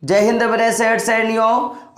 जय हिंद मेरे सेठ सैनियों,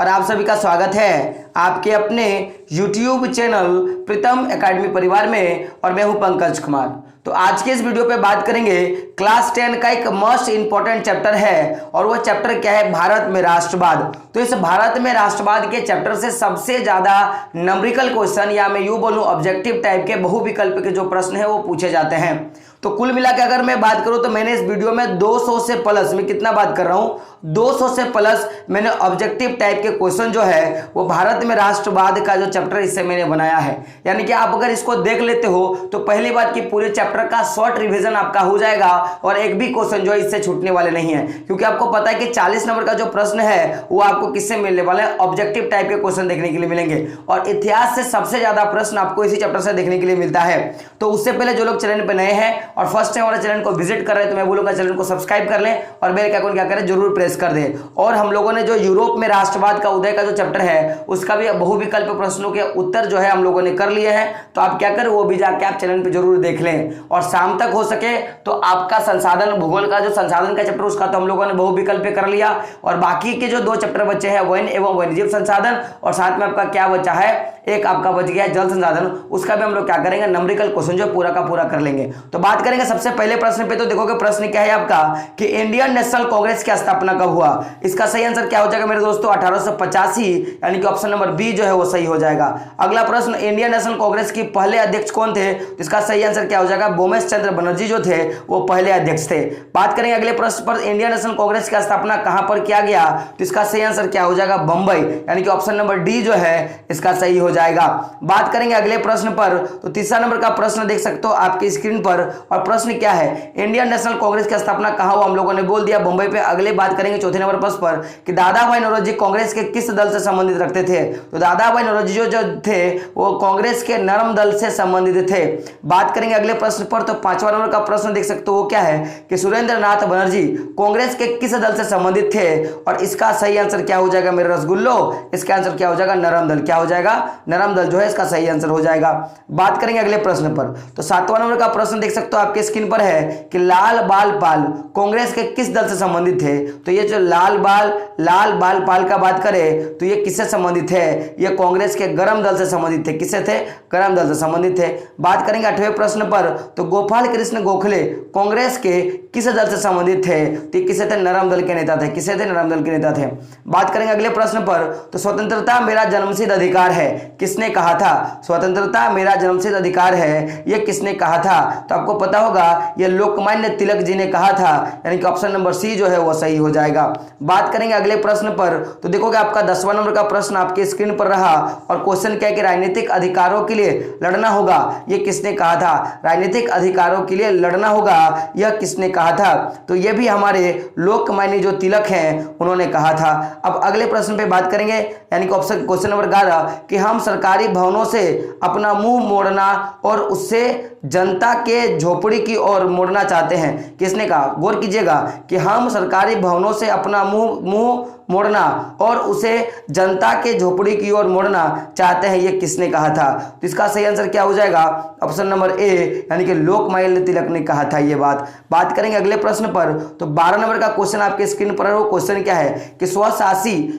और आप सभी का स्वागत है आपके अपने YouTube चैनल प्रीतम एकेडमी परिवार में। और मैं हूं पंकज कुमार। तो आज के इस वीडियो पे बात करेंगे क्लास 10 का एक मोस्ट इंपॉर्टेंट चैप्टर है, और वो चैप्टर क्या है? भारत में राष्ट्रवाद। तो इस भारत में राष्ट्रवाद के चैप्टर से सबसे ज्यादा नंबरिकल क्वेश्चन, या मैं यूं बोलूं ऑब्जेक्टिव टाइप के बहुविकल्प के जो प्रश्न है वो पूछे जाते हैं। तो कुल मिला के अगर मैं बात करूं तो मैंने इस वीडियो में 200 से प्लस, मैं कितना बात कर रहा हूं, 200 से प्लस मैंने ऑब्जेक्टिव टाइप के क्वेश्चन जो है वो भारत में राष्ट्रवाद का जो चैप्टर इससे मैंने बनाया है। यानी कि आप अगर इसको देख लेते हो तो पहली बात कि पूरे चैप्टर का शॉर्ट रिवीजन आपका हो जाएगा, और एक भी क्वेश्चन जो है इससे छूटने वाले नहीं है। क्योंकि आपको पता है कि 40 नंबर का जो प्रश्न है वो आपको किससे मिलने वाले हैं? ऑब्जेक्टिव टाइप के क्वेश्चन देखने के लिए मिलेंगे, और इतिहास से सबसे ज्यादा प्रश्न आपको इसी चैप्टर से देखने के लिए मिलता है। तो उससे पहले जो लोग चैनल पर नए हैं और फर्स्ट टाइम हमारे चैनल को विजिट कर रहे हैं तो मैं बोलूंगा चैनल को सब्सक्राइब कर लें और बेल के आइकन क्या करें, जरूर प्रेस कर दें। और हम लोगों ने जो यूरोप में राष्ट्रवाद का उदय का जो चैप्टर है उसका भी बहुविकल्प प्रश्नों के उत्तर जो है हम लोगों ने कर लिए हैं। तो आप क्या करें, वो भी जाके आप चैनल पे जरूर देख लें। और शाम तक हो सके तो आपका संसाधन भूगोल का जो संसाधन का चैप्टर उसका तो हम लोगों ने बहुविकल्प कर लिया, और बाकी के जो 2 चैप्टर बचे हैं वन एवं वन्यजीव संसाधन, और साथ में आपका क्या बचा है, एक आपका बच गया जल संसाधन, उसका भी हम लोग क्या करेंगे, नंबरिकल क्वेश्चन जो पूरा का पूरा कर लेंगे। तो बात करेंगे सबसे पहले प्रश्न पे। तो देखोगे प्रश्न क्या है आपका कि इंडियन नेशनल कांग्रेस की स्थापना कब हुआ? इसका सही आंसर क्या हो जाएगा मेरे दोस्तों? 1885, यानी कि ऑप्शन नंबर बी जो है वो सही हो जाएगा। अगला प्रश्न, इंडियन नेशनल कांग्रेस की पहले अध्यक्ष कौन थे? तो इसका सही आंसर क्या हो जाएगा? बोमेश चंद्र बनर्जी जो थे वो पहले अध्यक्ष थे। बात करेंगे अगले प्रश्न पर, इंडियन नेशनल कांग्रेस की स्थापना कहां पर किया गया? तो इसका सही आंसर क्या हो जाएगा? बंबई, यानी कि ऑप्शन नंबर डी जो है इसका सही हो जाएगा। बात करेंगे अगले प्रश्न पर, तो तीसरा नंबर का प्रश्न देख सकते हो आपकी स्क्रीन पर, और प्रश्न क्या है? इंडियन नेशनल कांग्रेस की स्थापना कहां हुआ? हम लोगों ने बोल दिया बंबई पे। अगले बात करेंगे चौथे नंबर प्रश्न पर कि दादा भाई नौरोजी कांग्रेस के किस दल से संबंधित रखते थे? तो दादा भाई नौरोजी जो थे वो कांग्रेस के नरम दल से संबंधित थे। बात करेंगे अगले प्रश्न पर, तो 5वां नंबर का प्रश्न देख सकते हो वो क्या है कि सुरेंद्र नाथ बनर्जी कांग्रेस के किस दल से संबंधित थे? और इसका सही आंसर क्या हो जाएगा मेरे रसगुल्लो? इसका आंसर क्या हो जाएगा? नरम दल। क्या हो जाएगा? नरम दल जो है इसका सही आंसर हो जाएगा। बात करेंगे अगले प्रश्न पर, तो 7वां नंबर का प्रश्न देख सकते हो आपके स्क्रीन पर है कि लाल बाल पाल कांग्रेस के किस दल से संबंधित थे? तो ये जो लाल बाल पाल का बात करें तो ये किससे संबंधित है? ये कांग्रेस के गरम दल से संबंधित थे। किससे थे? गरम दल से संबंधित थे। बात करेंगे 8वें प्रश्न पर, तो गोपाल कृष्ण गोखले कांग्रेस के किस दल से संबंधित थे? तो किससे थे? नरम दल के नेता थे। किससे थे? नरम दल के नेता थे। बात करेंगे अगले प्रश्न पर, तो स्वतंत्रता मेरा जन्मसिद्ध अधिकार है किसने कहा था? स्वतंत्रता मेरा जन्मसिद्ध अधिकार है ये किसने कहा था? तो आपको पता होगा ये लोकमान्य तिलक जी ने कहा था, यानी कि ऑप्शन नंबर सी जो है वो सही हो जाएगा। बात करेंगे अगले प्रश्न पर, तो देखोगे आपका 10वां नंबर का प्रश्न आपके स्क्रीन पर रहा, और क्वेश्चन क्या है कि राजनीतिक अधिकारों के लिए लड़ना होगा ये किसने कहा था? राजनीतिक अधिकारों के लिए लड़ना होगा यह किसने कहा था? तो ये भी हमारे लोकमान्य जो तिलक हैं उन्होंने कहा था। अब अगले प्रश्न पे बात करेंगे, यानी कि ऑप्शन क्वेश्चन नंबर 11 कि हम सरकारी भवनों से अपना मुंह मोड़ना और उससे जनता के झोपड़ी की ओर मोड़ना चाहते हैं किसने कहा? गौर कीजिएगा कि हम सरकारी भवनों से अपना मुंह मोड़ना और उसे जनता के झोपड़ी की ओर मोड़ना चाहते हैं ये किसने कहा था? तो इसका सही आंसर क्या हो जाएगा? ऑप्शन नंबर ए, यानी कि लोकमान्य तिलक ने कहा था ये बात करेंगे अगले प्रश्न पर, तो 12 नंबर का क्वेश्चन आपके स्क्रीन पर है। वो क्वेश्चन क्या है कि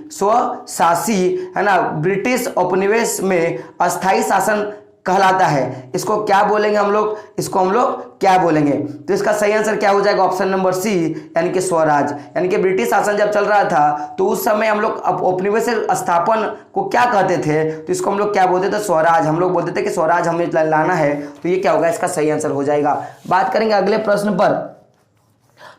स्वशासी है ना ब्रिटिश उपनिवेश में अस्थाई शासन कहलाता है, इसको क्या बोलेंगे हम लोग? इसको हम लोग क्या बोलेंगे? तो इसका सही आंसर क्या हो जाएगा? ऑप्शन नंबर सी, यानी कि स्वराज। यानी कि ब्रिटिश शासन जब चल रहा था तो उस समय हम लोग उपनिवेश स्थापन को क्या कहते थे? तो इसको हम लोग क्या बोलते थे? स्वराज। हम लोग बोलते थे कि स्वराज हमें लाना है, तो ये क्या होगा? इसका सही आंसर हो जाएगा। बात करेंगे अगले प्रश्न पर,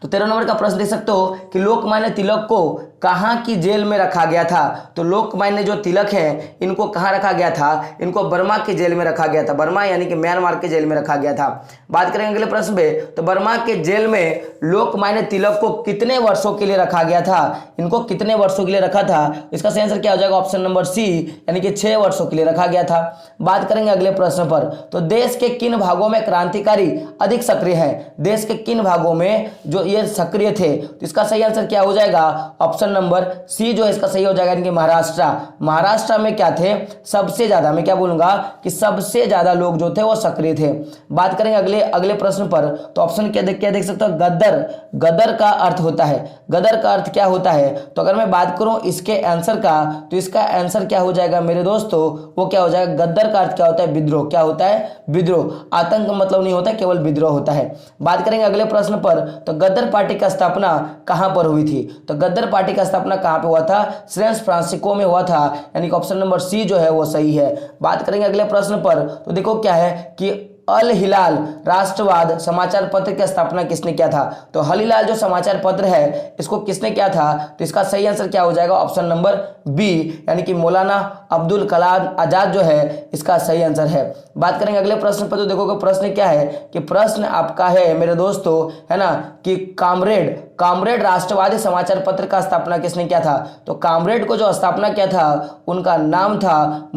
तो 13 नंबर का प्रश्न देख सकते हो कि लोकमान्य तिलक को कहाँ की जेल में रखा गया था? तो लोकमान्य जो तिलक है इनको कहाँ रखा गया था? इनको बर्मा की जेल में रखा गया था। बर्मा यानी कि म्यांमार के जेल में रखा गया था। बात करेंगे अगले प्रश्न पे, तो बर्मा के जेल में लोकमान्य तिलक को कितने वर्षों के लिए रखा गया था? इनको कितने वर्षों के लिए रखा था? इसका सही आंसर क्या हो जाएगा? ऑप्शन नंबर सी, यानी कि 6 वर्षों के लिए रखा गया था। बात करेंगे अगले प्रश्न पर, तो देश के किन भागों में क्रांतिकारी अधिक सक्रिय है? देश के किन भागों में जो ये सक्रिय थे? तो इसका सही आंसर क्या हो जाएगा? ऑप्शन ऑप्शन नंबर सी जो है इसका सही हो जाएगा, यानी कि महाराष्ट्र। महाराष्ट्र में क्या थे, सबसे ज्यादा, मैं क्या बोलूंगा कि सबसे ज्यादा लोग जो थे वो सक्रिय थे। बात करेंगे अगले प्रश्न पर, तो ऑप्शन क्या देख सकते हो, गदर। गदर का अर्थ होता है, गदर का अर्थ क्या होता है, तो अगर मैं बात करूं इसके आंसर का, तो इसका आंसर क्या हो जाएगा मेरे दोस्तों, वो क्या हो जाएगा, गद्दर का अर्थ क्या होता है, विद्रोह। क्या होता है, विद्रोह। आतंक मतलब नहीं होता, केवल विद्रोह होता है। बात करेंगे अगले प्रश्न पर, तो गद्दर पार्टी का स्थापना कहां पर हुई थी, तो गद्दर पार्टी का स्थापना कहां पे हुआ था, सैन फ्रांसिस्को में हुआ था, यानी कि ऑप्शन नंबर सी जो है वो सही है। बात करेंगे अगले प्रश्न पर, तो देखो क्या है कि अल हिलाल राष्ट्रवाद समाचार पत्र की स्थापना किसने किया था, तो अल हिलाल जो समाचार पत्र है इसको किसने किया था, तो इसका सही आंसर क्या हो जाएगा, ऑप्शन नंबर बी, यानी कि मौलाना अब्दुल कलाम आजाद जो है इसका सही आंसर है। बात करेंगे अगले प्रश्न पर, तो देखोगे प्रश्न क्या है कि प्रश्न आपका है मेरे दोस्तों, है ना, कि कामरेड राष्ट्रवादी समाचार पत्र का स्थापना किसने किया था, तो कामरेड को जो स्थापना किया था उनका नाम था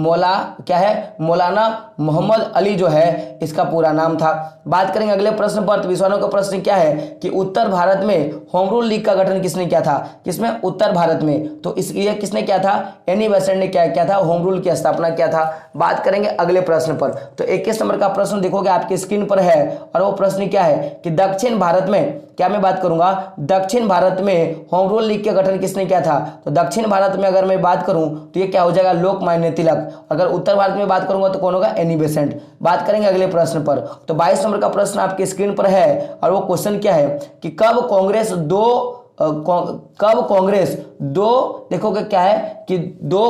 मौलाना मोहम्मद अली जो है इसका पूरा नाम था। बात करेंगे अगले प्रश्न पर, तो 20वां का प्रश्न क्या है कि उत्तर भारत में होम रूल लीग का गठन किसने किया था, किसमें, उत्तर भारत में, तो ये किसने किया था, एनी बेसेंट ने क्या किया था, होम रूल की स्थापना किया था। बात करेंगे अगले प्रश्न पर, तो 21 नंबर का प्रश्न देखोगे आपकी स्क्रीन पर है, और वो प्रश्न क्या है कि दक्षिण भारत में, क्या मैं बात करूंगा, दक्षिण भारत में होम रूल लीग का गठन किसने किया था, तो दक्षिण भारत में अगर मैं बात करूं तो ये क्या हो जाएगा, लोकमान्य तिलक। अगर उत्तर भारत में बात करूंगा तो कौन होगा, एनी बेसेंट। बात करेंगे अगले प्रश्न पर, तो 22 नंबर का प्रश्न आपकी स्क्रीन पर है, और वो क्वेश्चन क्या है कि कब कांग्रेस दो देखोगे क्या है कि दो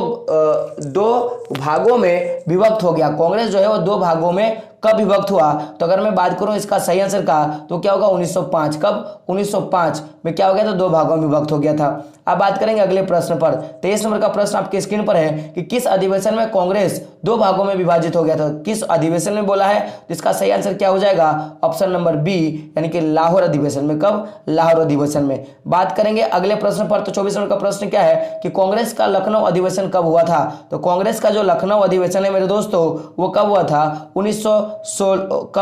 भागों में विभक्त हो गया, कांग्रेस जो है वो दो भागों में कब विभक्त हुआ, तो अगर मैं बात करूं इसका सही आंसर का, तो क्या होगा 1905। कब, 1905 में क्या हो गया, तो दो भागों में विभक्त हो गया था। अब बात करेंगे अगले प्रश्न पर, 23 नंबर का प्रश्न आपके स्क्रीन पर है कि किस अधिवेशन में कांग्रेस दो भागों में विभाजित हो गया था, किस अधिवेशन में बोला है, तो इसका सही आंसर क्या हो जाएगा, ऑप्शन नंबर बी, यानी कि लाहौर अधिवेशन में। कब, लाहौर अधिवेशन में। बात करेंगे अगले प्रश्न पर, तो 24 नंबर का प्रश्न क्या है कि कांग्रेस का लखनऊ अधिवेशन कब हुआ था, तो कांग्रेस का जो लखनऊ अधिवेशन है मेरे दोस्तों वो कब हुआ था, 1916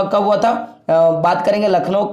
कब हुआ था। बात करेंगे लखनऊ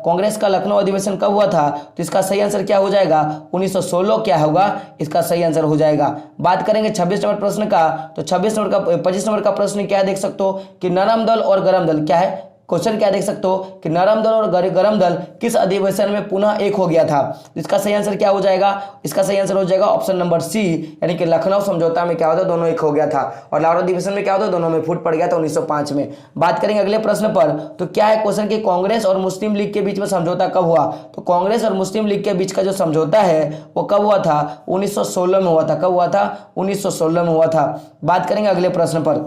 कांग्रेस का लखनऊ अधिवेशन कब हुआ था, तो इसका सही आंसर क्या हो जाएगा, 1916 क्या होगा, इसका सही आंसर हो जाएगा। बात करेंगे 26 नंबर प्रश्न का, तो 25 नंबर का प्रश्न क्या देख सकते हो कि नरम दल और गरम दल क्या है, क्वेश्चन क्या देख सकते हो कि नरम दल और गरम दल किस अधिवेशन में पुनः एक हो गया था, इसका सही आंसर क्या हो जाएगा, इसका सही आंसर हो जाएगा ऑप्शन नंबर सी, यानी कि लखनऊ समझौता में क्या होता है, दोनों एक हो गया था, और लाहौर अधिवेशन में क्या होता है, दोनों में फूट पड़ गया था 1905 में। बात करेंगे अगले प्रश्न पर, तो क्या है क्वेश्चन कि कांग्रेस और मुस्लिम लीग के बीच में समझौता कब हुआ, तो कांग्रेस और मुस्लिम लीग के बीच का जो समझौता है वो कब हुआ था, 1916 में हुआ था। कब हुआ था, 1916 में हुआ था। बात करेंगे अगले प्रश्न पर,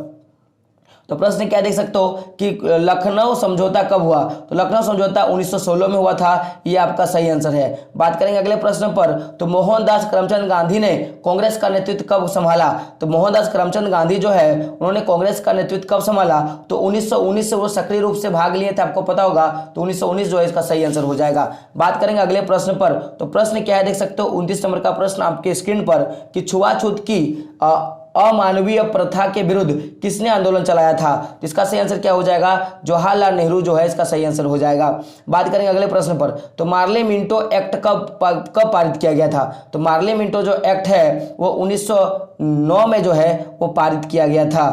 तो प्रश्न क्या देख सकते हो कि लखनऊ समझौता कब हुआ, तो लखनऊ समझौता 1916 में हुआ था, ये आपका सही आंसर है। बात करेंगे अगले प्रश्न पर, तो मोहनदास करमचंद गांधी ने कांग्रेस का नेतृत्व कब संभाला, तो मोहनदास करमचंद गांधी जो है उन्होंने कांग्रेस का नेतृत्व कब संभाला, तो 1919 से वो सक्रिय रूप से भाग लिए थे, आपको पता होगा, तो 1919 जो है इसका सही आंसर हो जाएगा। बात करेंगे अगले प्रश्न पर, तो प्रश्न क्या है देख सकते हो 29 नंबर का प्रश्न आपके स्क्रीन पर कि छुआछूत की अमानवीय प्रथा के विरुद्ध किसने आंदोलन चलाया था, तो इसका सही आंसर क्या हो जाएगा, जवाहरलाल नेहरू जो है इसका सही आंसर हो जाएगा। बात करेंगे अगले प्रश्न पर, तो मार्ले मिंटो एक्ट कब पारित किया गया था, तो मार्ले मिंटो जो एक्ट है वो 1909 में जो है वो पारित किया गया था।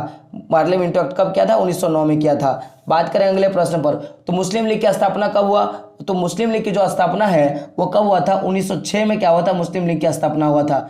मार्ले मिंटो एक्ट कब किया था, 1909 में किया था। बात करें अगले प्रश्न पर, तो मुस्लिम लीग की स्थापना कब हुआ, तो मुस्लिम लीग की जो स्थापना है वो कब हुआ था, 1906 में क्या हुआ था, मुस्लिम लीग की स्थापना हुआ था।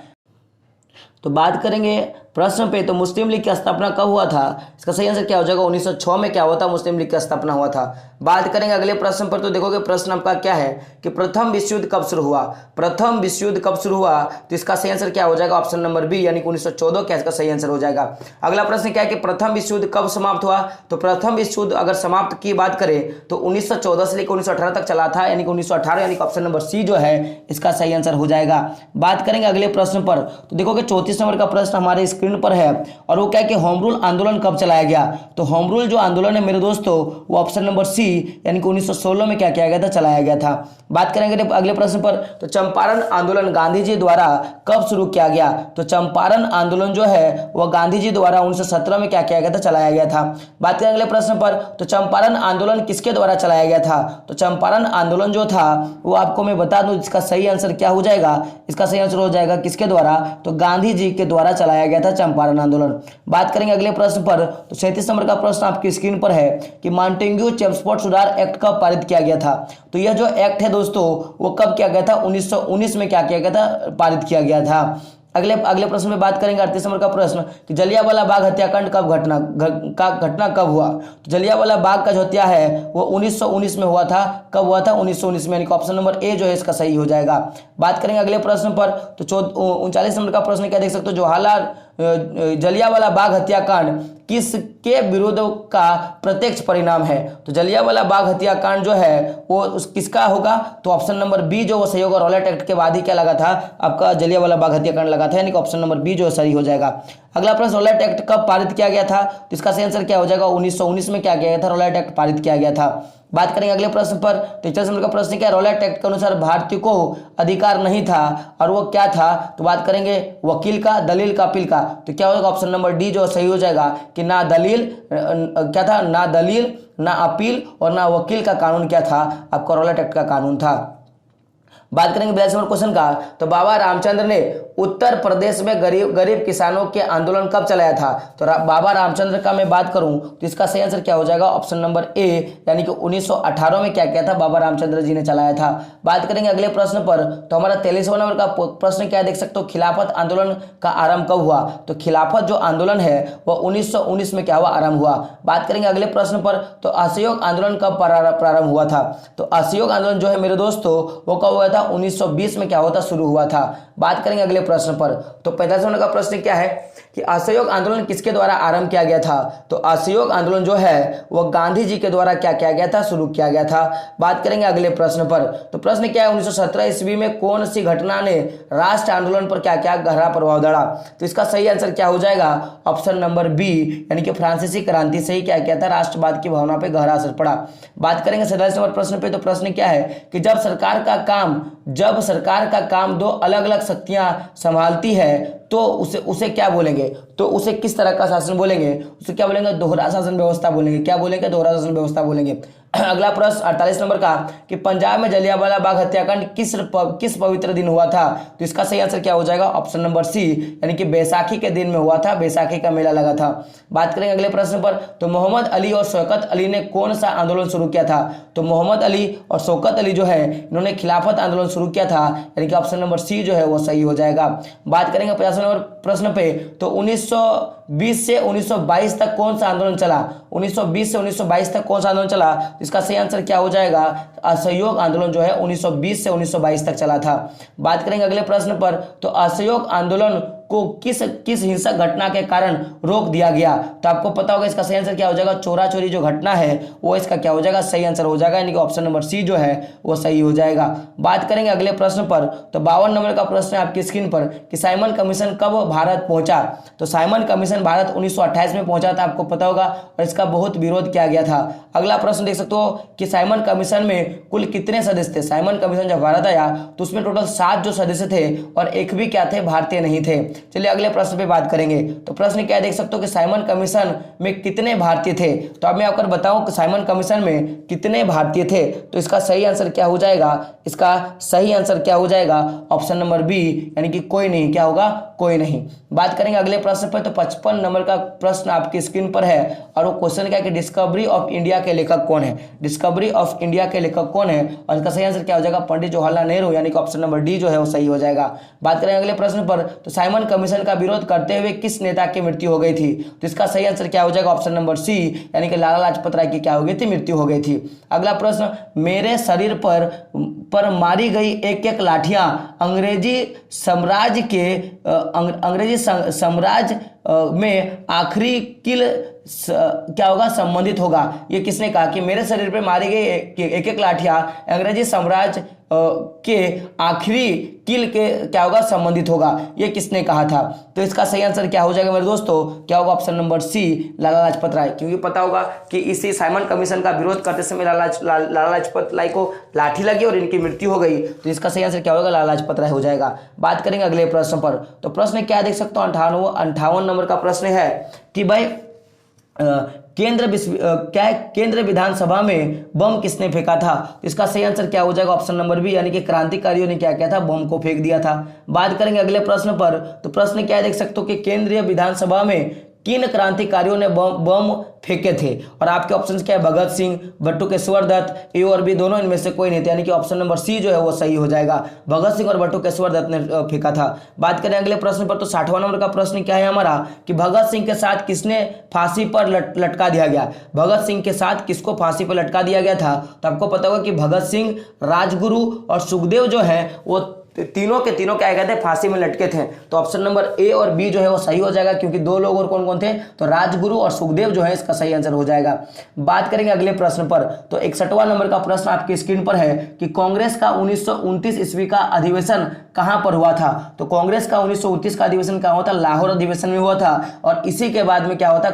तो बात करेंगे प्रश्न पे, तो मुस्लिम लीग की स्थापना कब हुआ था, इसका सही आंसर क्या हो जाएगा, 1906 में क्या हुआ था, मुस्लिम लीग की स्थापना हुआ था। बात करेंगे अगले प्रश्न पर, तो देखोगे प्रश्न आपका क्या है कि प्रथम विश्व युद्ध कब शुरू हुआ, प्रथम विश्व युद्ध कब शुरू हुआ, तो इसका सही आंसर क्या हो जाएगा, ऑप्शन नंबर बी, यानी कि 1914 क्या इसका सही आंसर हो जाएगा। अगला प्रश्न क्या है कि प्रथम विश्व युद्ध कब समाप्त हुआ, तो प्रथम विश्व युद्ध अगर समाप्त की बात करें तो 1914 से लेकर 1918 तक चला था, यानी कि 1918, यानी कि ऑप्शन नंबर सी जो है इसका सही आंसर हो जाएगा। बात करेंगे अगले प्रश्न पर, तो देखोगे 34 नंबर का प्रश्न हमारे स्क्रीन पर है। और वो क्या कि होम रूल आंदोलन कब चलाया गया? तो होम रूल जो आंदोलन है मेरे दोस्तों वो ऑप्शन नंबर सी यानी कि 1916 में क्या किया गया था? चलाया गया था। बात करेंगे अगले प्रश्न पर, तो चंपारण आंदोलन गांधी जी द्वारा कब शुरू किया गया? तो चंपारण आंदोलन जो है वह गांधी जी द्वारा 1917 में क्या किया गया था? चलाया गया था। बात करें अगले प्रश्न पर, तो चंपारण आंदोलन किसके द्वारा चलाया गया था? तो चंपारण आंदोलन जो था वो आपको मैं बता दूं इसका सही आंसर क्या हो जाएगा? इसका सही आंसर हो जाएगा किसके द्वारा? तो गांधी जी के द्वारा चलाया गया था चंपारण आंदोलन। बात करेंगे अगले प्रश्न पर, तो 37 नंबर का प्रश्न आपकी स्क्रीन पर है कि मॉन्टेग्यू चेम्स्फोर्ड सुधार एक्ट कब पारित किया गया था? तो यह जो एक्ट है दोस्तों वो कब किया गया था? 1919 में क्या किया गया था? पारित किया गया था। अगले प्रश्न में बात करेंगे 38 नंबर का प्रश्न कि जलियांवाला बाग हत्याकांड घटना कब हुआ? तो जलियांवाला बाग का जो हत्या है वो 1919 में हुआ था। कब हुआ था? 1919 में, यानी कि ऑप्शन नंबर ए जो है इसका सही हो जाएगा। बात करेंगे अगले प्रश्न पर, तो 39 नंबर का प्रश्न क्या देख सकते हो? जवाहरलाल जलियांवाला बाग हत्याकांड किसके विरोध का प्रत्यक्ष परिणाम है? तो जलियांवाला बाग हत्याकांड जो है वो किसका होगा? तो ऑप्शन नंबर बी जो वो सही होगा। रॉलेट एक्ट के बाद ही क्या लगा था? आपका जलियांवाला बाग हत्याकांड लगा था, यानी कि ऑप्शन नंबर बी जो सही हो जाएगा। अगला प्रश्न, रॉलेट एक्ट कब पारित किया गया था? तो इसका सही आंसर क्या हो जाएगा? 1919 में क्या किया गया था? रॉलेट एक्ट पारित किया गया था। बात करेंगे अगले प्रश्न पर, तो 41 नंबर का प्रश्न क्या है? रॉलेट एक्ट के अनुसार भारतीय को अधिकार नहीं था और वो क्या था? तो बात करेंगे वकील का, दलील का, अपील का। तो क्या होगा? ऑप्शन नंबर डी जो सही हो जाएगा कि ना दलील क्या था? ना दलील, ना अपील और ना वकील का कानून क्या था? आपका रॉलेट एक्ट का कानून था। बात करेंगे 42 नंबर क्वेश्चन का, तो बाबा रामचंद्र ने उत्तर प्रदेश में गरीब किसानों के आंदोलन कब चलाया था? तो बाबा रामचंद्र का मैं बात करूं तो इसका सही आंसर क्या हो जाएगा? ऑप्शन नंबर ए यानी कि 1918 में क्या किया था? बाबा रामचंद्र जी ने चलाया था। बात करेंगे अगले प्रश्न पर, तो हमारा 43वां नंबर का प्रश्न क्या देख सकते हो? खिलाफत आंदोलन का आरंभ कब हुआ? तो खिलाफत जो आंदोलन है वह 1919 में क्या हुआ? आरंभ हुआ। बात करेंगे अगले प्रश्न पर, तो असहयोग आंदोलन कब प्रारंभ हुआ था? तो असहयोग आंदोलन जो है मेरे दोस्तों वो कब हुआ था? 1920 में क्या होता? शुरू हुआ था। बात करेंगे अगले प्रश्न पर, तो 45 नंबर का प्रश्न क्या है कि असहयोग आंदोलन किसके द्वारा आरंभ किया गया था? तो असहयोग आंदोलन जो है वह गांधी जी के द्वारा क्या किया गया था? शुरू किया गया था। बात करेंगे अगले प्रश्न पर, तो प्रश्न क्या है? 1917 ईस्वी में कौन सी घटना ने राष्ट्र आंदोलन पर क्या क्या गहरा प्रभाव डाला? तो इसका सही आंसर क्या हो जाएगा? ऑप्शन नंबर बी यानी कि फ्रांसीसी क्रांति से ही क्या किया था? राष्ट्रवाद की भावना पर गहरा असर पड़ा। बात करेंगे 47 नंबर प्रश्न पे, तो प्रश्न क्या है कि जब सरकार का काम दो अलग अलग शक्तियां संभालती है तो उसे क्या बोलेंगे? तो उसे किस तरह का शासन बोलेंगे? उसे क्या बोलेंगे? दोहरा शासन व्यवस्था बोलेंगे। क्या बोलेंगे? दोहरा शासन व्यवस्था बोलेंगे। अगला प्रश्न 48 नंबर का कि पंजाब में जलियांवाला बाग हत्याकांड किस पवित्र दिन हुआ था? तो इसका सही आंसर क्या हो जाएगा? ऑप्शन नंबर सी यानी कि बैसाखी के दिन में हुआ था। बैसाखी का मेला लगा था। बात करेंगे अगले प्रश्न पर, तो मोहम्मद अली और शौकत अली ने कौन सा आंदोलन शुरू किया था? तो मोहम्मद अली और शौकत अली जो है इन्होंने खिलाफत आंदोलन शुरू किया था, यानी कि ऑप्शन नंबर सी जो है वो सही हो जाएगा। बात करेंगे 50 नंबर प्रश्न पे, तो 1920 से 1922 तक कौन सा आंदोलन चला? 1920 से 1922 तक कौन सा आंदोलन चला? इसका सही आंसर क्या हो जाएगा? असहयोग आंदोलन जो है 1920 से 1922 तक चला था। बात करेंगे अगले प्रश्न पर, तो असहयोग आंदोलन को किस हिंसक घटना के कारण रोक दिया गया? तो आपको पता होगा इसका सही आंसर क्या हो जाएगा? चोरा चोरी जो घटना है वो इसका क्या हो जाएगा? सही आंसर हो जाएगा, यानी कि ऑप्शन नंबर सी जो है वो सही हो जाएगा। बात करेंगे अगले प्रश्न पर, तो 52 नंबर का प्रश्न है आपकी स्क्रीन पर कि साइमन कमीशन कब भारत पहुंचा? तो साइमन कमीशन भारत 1928 में पहुंचा था, आपको पता होगा, और इसका बहुत विरोध किया गया था। अगला प्रश्न देख सकते हो कि साइमन कमीशन में कुल कितने सदस्य थे? साइमन कमीशन जब भारत आया तो उसमें टोटल 7 जो सदस्य थे और एक भी क्या थे? भारतीय नहीं थे। चलिए अगले प्रश्न पे बात करेंगे, तो प्रश्न क्या देख सकते हो कि साइमन कमीशन में कितने भारतीय थे? तो अब मैं आपको बताऊं कि साइमन कमीशन में कितने भारतीय थे, तो इसका सही आंसर क्या हो जाएगा? इसका सही आंसर क्या हो जाएगा? ऑप्शन नंबर बी यानी कि कोई नहीं। क्या होगा? कोई नहीं। बात करेंगे अगले प्रश्न पर, तो 55 नंबर का प्रश्न आपकी स्क्रीन पर है और वो क्वेश्चन क्या है कि डिस्कवरी ऑफ इंडिया के लेखक कौन है? डिस्कवरी ऑफ इंडिया के लेखक कौन है? और इसका सही आंसर क्या हो जाएगा? पंडित जवाहरलाल नेहरू, यानी कि ऑप्शन नंबर डी जो है वो सही हो जाएगा। बात करेंगे अगले प्रश्न पर, तो साइमन कमीशन का विरोध करते हुए किस नेता की मृत्यु हो गई थी? तो इसका सही आंसर क्या हो जाएगा? ऑप्शन नंबर सी यानी कि लाला लाजपत राय की क्या हो गई थी? मृत्यु हो गई थी। अगला प्रश्न, मेरे शरीर पर मारी गई एक एक लाठियां अंग्रेजी साम्राज्य में आखिरी किल क्या होगा, संबंधित होगा। ये किसने कहा कि मेरे शरीर पे मारी गई एक एक लाठियां अंग्रेजी साम्राज्य के आखिरी किल के क्या होगा, संबंधित होगा। ये किसने कहा था? तो इसका सही आंसर क्या हो जाएगा मेरे दोस्तों, क्या होगा, option number C, Lala Lajpat Rai. क्योंकि पता होगा कि इसी साइमन कमीशन का विरोध करते समय लाला लाजपत राय को लाठी लगी और इनकी मृत्यु हो गई। तो इसका सही आंसर क्या होगा, लाला लाजपत राय हो जाएगा। बात करेंगे अगले प्रश्न पर। तो प्रश्न क्या देख सकते हो, 58 नंबर का प्रश्न है कि भाई केंद्र विधानसभा में बम किसने फेंका था? तो इसका सही आंसर क्या हो जाएगा, ऑप्शन नंबर बी, यानी कि क्रांतिकारियों ने क्या किया था, बम को फेंक दिया था। बात करेंगे अगले प्रश्न पर। तो प्रश्न क्या देख सकते हो कि केंद्रीय विधानसभा में किन क्रांतिकारियों ने बम फेंके थे? और आपके ऑप्शन क्या है, भगत सिंह, बटुकेश्वर दत्त, ए और बी दोनों इनमें से कोई नहीं थे, यानी कि ऑप्शन नंबर सी जो है वो सही हो जाएगा। भगत सिंह और बटुकेश्वर दत्त ने फेंका था। बात करें अगले प्रश्न पर। तो 60वां नंबर का प्रश्न क्या है हमारा कि भगत सिंह के साथ किसने फांसी पर लटका दिया गया? भगत सिंह के साथ किसको फांसी पर लटका दिया गया था? तो आपको पता होगा कि भगत सिंह, राजगुरु और सुखदेव जो है वो तीनों के तीनों क्या कहते हैं, फांसी में लटके थे। तो ऑप्शन नंबर ए और बी जो है वो सही हो जाएगा, क्योंकि दो लोग और कौन कौन थे, तो राजगुरु और सुखदेव जो है इसका सही आंसर हो जाएगा। बात करेंगे अगले प्रश्न पर। तो 61वां नंबर का प्रश्न आपकी स्क्रीन पर है कि कांग्रेस का 1929 ईस्वी का अधिवेशन कहां पर हुआ था? तो कांग्रेस का 1929 का अधिवेशन कहां हुआ था? लाहौर अधिवेशन में हुआ था। और इसी के बाद में क्या होता,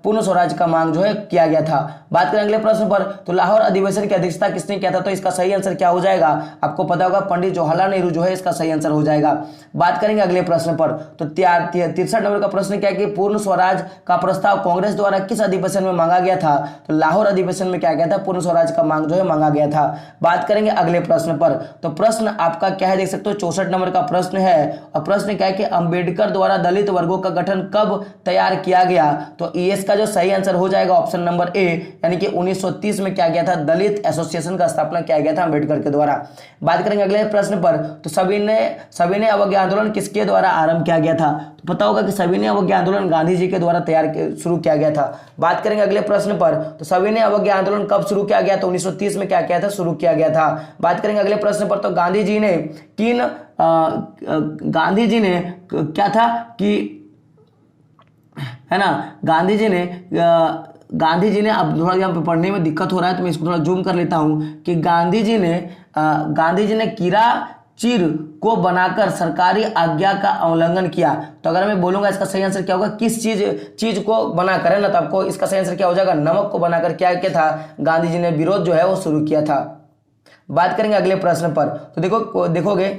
पूर्ण स्वराज का मांग जो है किया गया था। बात करें अगले प्रश्न पर। तो लाहौर अधिवेशन की अध्यक्षता किसने किया था? तो इसका सही आंसर क्या हो जाएगा, आपको पता होगा, पंडित जवाहरलाल नेहरू जो है इसका सही आंसर हो जाएगा। बात करेंगे अगले प्रश्न पर। तो 63 नंबर का प्रश्न क्या है कि पूर्ण स्वराज का प्रस्ताव कांग्रेस द्वारा किस अधिवेशन में मांगा गया था? तो लाहौर अधिवेशन में क्या गया था, पूर्ण स्वराज का मांग जो है मांगा गया था। बात करेंगे अगले प्रश्न पर। तो प्रश्न आपका क्या है देख सकते हो, 64 नंबर का प्रश्न है। और प्रश्न क्या है कि अंबेडकर द्वारा दलित वर्गों का गठन कब तैयार किया गया? तो इसका जो सही आंसर हो जाएगा ऑप्शन नंबर ए, यानी कि 1930 में क्या गया था, दलित एसोसिएशन का स्थापना किया गया था अंबेडकर के द्वारा। बात करेंगे अगले प्रश्न पर। तो सविनय अवज्ञा आंदोलन किसके द्वारा आरंभ किया गया था? तो पता होगा कि सविनय अवज्ञा आंदोलन गांधी जी के द्वारा शुरू किया गया था। बात करेंगे अगले प्रश्न पर। तो सविनय अवज्ञा आंदोलन कब शुरू किया गया? तो 1930 में क्या किया था, शुरू किया गया था। बात करेंगे अगले प्रश्न पर। तो गांधी जी ने क्या था कि, है ना, गांधी जी ने अब थोड़ा यहाँ पे पढ़ने में दिक्कत हो रहा है तो मैं इसको थोड़ा जूम कर लेता हूं कि गांधी जी ने कीड़ा चीर को बनाकर सरकारी आज्ञा का उल्लंघन किया। तो अगर मैं बोलूंगा इसका सही आंसर क्या होगा, किस चीज को बनाकर, है ना, तो आपको इसका सही आंसर क्या हो जाएगा, नमक को बनाकर क्या किया था, गांधी जी ने विरोध जो है वो शुरू किया था। बात करेंगे अगले प्रश्न पर। तो देखोगे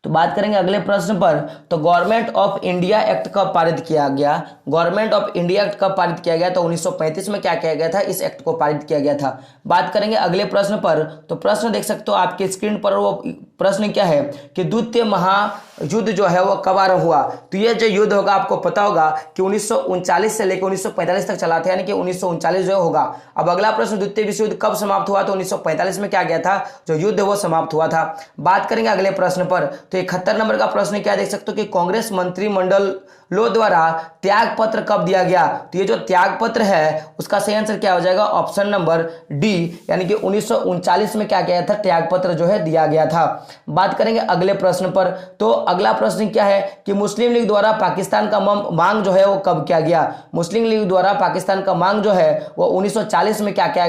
तो बात करेंगे अगले प्रश्न पर। तो गवर्नमेंट ऑफ इंडिया एक्ट कब पारित किया गया? गवर्नमेंट ऑफ इंडिया एक्ट कब पारित किया गया? तो 1935 में क्या किया गया था, इस एक्ट को पारित किया गया था। बात करेंगे अगले प्रश्न पर। तो प्रश्न देख सकते हो आपके स्क्रीन पर, वो प्रश्न क्या है कि द्वितीय महायुद्ध जो है वो कब आरंभ हुआ? तो ये जो युद्ध होगा आपको पता होगा कि 1939 से लेकर 1945 तक चला था, यानी कि 1939 जो होगा। अब अगला प्रश्न, द्वितीय विश्व युद्ध कब समाप्त हुआ? तो 1945 में क्या गया था, जो युद्ध वो समाप्त हुआ था। बात करेंगे अगले प्रश्न पर। तो 71 नंबर का प्रश्न क्या देख सकते हो कि कांग्रेस मंत्रिमंडलों द्वारा त्याग पत्र कब दिया गया? तो ये जो त्याग पत्र है उसका सही आंसर क्या हो जाएगा, ऑप्शन नंबर डी, यानी कि 1939 में क्या किया था, त्याग पत्र जो है दिया गया था। बात करेंगे अगले प्रश्न पर। तो अगला प्रश्न क्या है कि मुस्लिम लीग द्वारा पाकिस्तान का मांग जो है वो कब किया गया? मुस्लिम लीग द्वारा पाकिस्तान का मांग जो है वो 1940 में क्या किया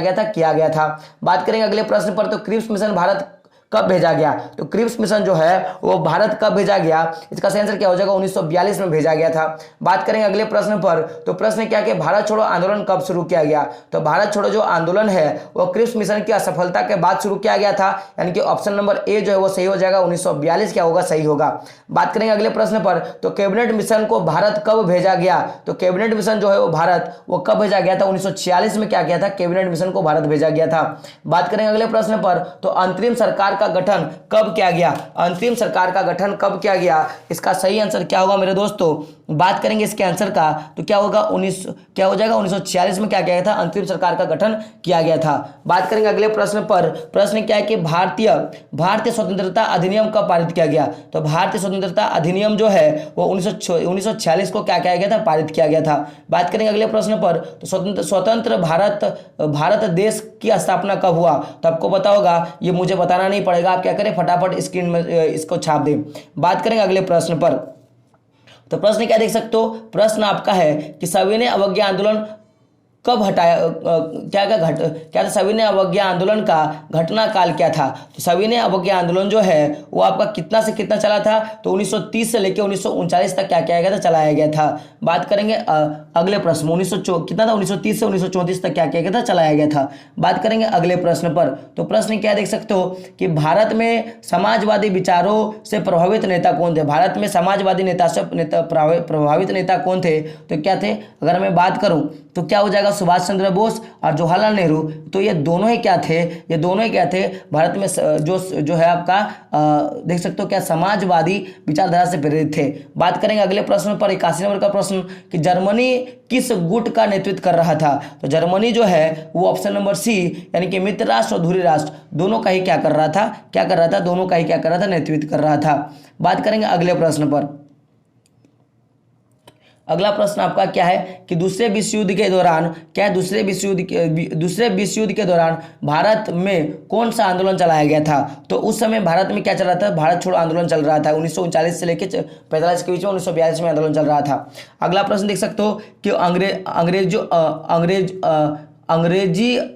गया था। बात करेंगे अगले प्रश्न पर। तो क्रिप्स मिशन भारत कब भेजा गया? तो क्रिप्स मिशन जो है वो भारत कब भेजा गया? इसका सही आंसर क्या हो जाएगा, 1942 में भेजा गया था। बात करेंगे अगले प्रश्न पर। तो प्रश्न क्या कि भारत छोड़ो आंदोलन कब शुरू किया गया? तो भारत छोड़ो जो आंदोलन है वो क्रिप्स मिशन की असफलता के बाद शुरू किया गया था, यानी कि ऑप्शन नंबर ए जो है वो सही हो जाएगा, 1942 क्या होगा, सही होगा। बात करेंगे अगले प्रश्न पर। तो कैबिनेट मिशन को भारत कब भेजा गया? तो कैबिनेट मिशन जो है वो भारत वो कब भेजा गया था? 1946 में क्या किया था, कैबिनेट मिशन को भारत भेजा गया था। बात करेंगे अगले प्रश्न पर। तो अंतरिम सरकार का गठन कब किया गया? अंतरिम सरकार का गठन कब किया गया? इसका सही आंसर क्या होगा मेरे दोस्तों, बात करेंगे इसके आंसर का। तो क्या होगा, 1946 में क्या किया गया था, अंतरिम सरकार का गठन किया गया था। बात करेंगे अगले प्रश्न पर। प्रश्न क्या है कि भारतीय स्वतंत्रता अधिनियम कब पारित किया गया? तो भारतीय स्वतंत्रता अधिनियम जो है वो 1946 को क्या किया गया था, पारित किया गया था। बात करेंगे अगले प्रश्न पर। तो स्वतंत्र भारत देश की स्थापना कब हुआ? तो आपको पता होगा, ये मुझे बताना नहीं पड़ेगा, आप क्या करें फटाफट स्क्रीन में इसको छाप दें। बात करेंगे अगले प्रश्न पर। तो प्रश्न क्या देख सकते हो, प्रश्न आपका है कि सविनय अवज्ञा आंदोलन कब हटाया, क्या था सविनय अवज्ञा आंदोलन का घटना काल क्या था। तो सविनय अवज्ञा आंदोलन जो है वो आपका कितना से कितना चला था, तो 1930 से लेकर 1939 तक क्या किया गया था, चलाया गया था। बात करेंगे अगले प्रश्न में कितना था, 1930 से 1934 तक क्या किया गया था, चलाया गया था। बात करेंगे अगले प्रश्न पर। तो प्रश्न क्या देख सकते हो कि भारत में समाजवादी विचारों से प्रभावित नेता कौन थे। भारत में समाजवादी नेता से प्रभावित नेता कौन थे, तो क्या थे, अगर मैं बात करूं तो क्या हो जाएगा, सुभाष चंद्र बोस और जवाहरलाल नेहरू। तो ये दोनों ही क्या थे, ये दोनों ही क्या थे, भारत में जो है आपका देख सकते हो क्या समाजवादी विचारधारा से प्रेरित थे। बात करेंगे अगले प्रश्न पर, 81 नंबर का प्रश्न कि जर्मनी किस गुट का नेतृत्व कर रहा था। तो जर्मनी जो है वो ऑप्शन नंबर सी यानी कि मित्र राष्ट्र और धुरी राष्ट्र दोनों का ही क्या कर रहा था, दोनों का ही क्या कर रहा था, नेतृत्व कर रहा था। बात करेंगे अगले प्रश्न पर। अगला प्रश्न आपका क्या है कि दूसरे विश्व युद्ध के दौरान दूसरे विश्व युद्ध के दौरान भारत में कौन सा आंदोलन चलाया गया था। तो उस समय भारत में क्या चल रहा था, भारत छोड़ो आंदोलन चल रहा था। 1939 से लेकर 45 के बीच में 1942 में आंदोलन चल रहा था। अगला प्रश्न देख सकते हो कि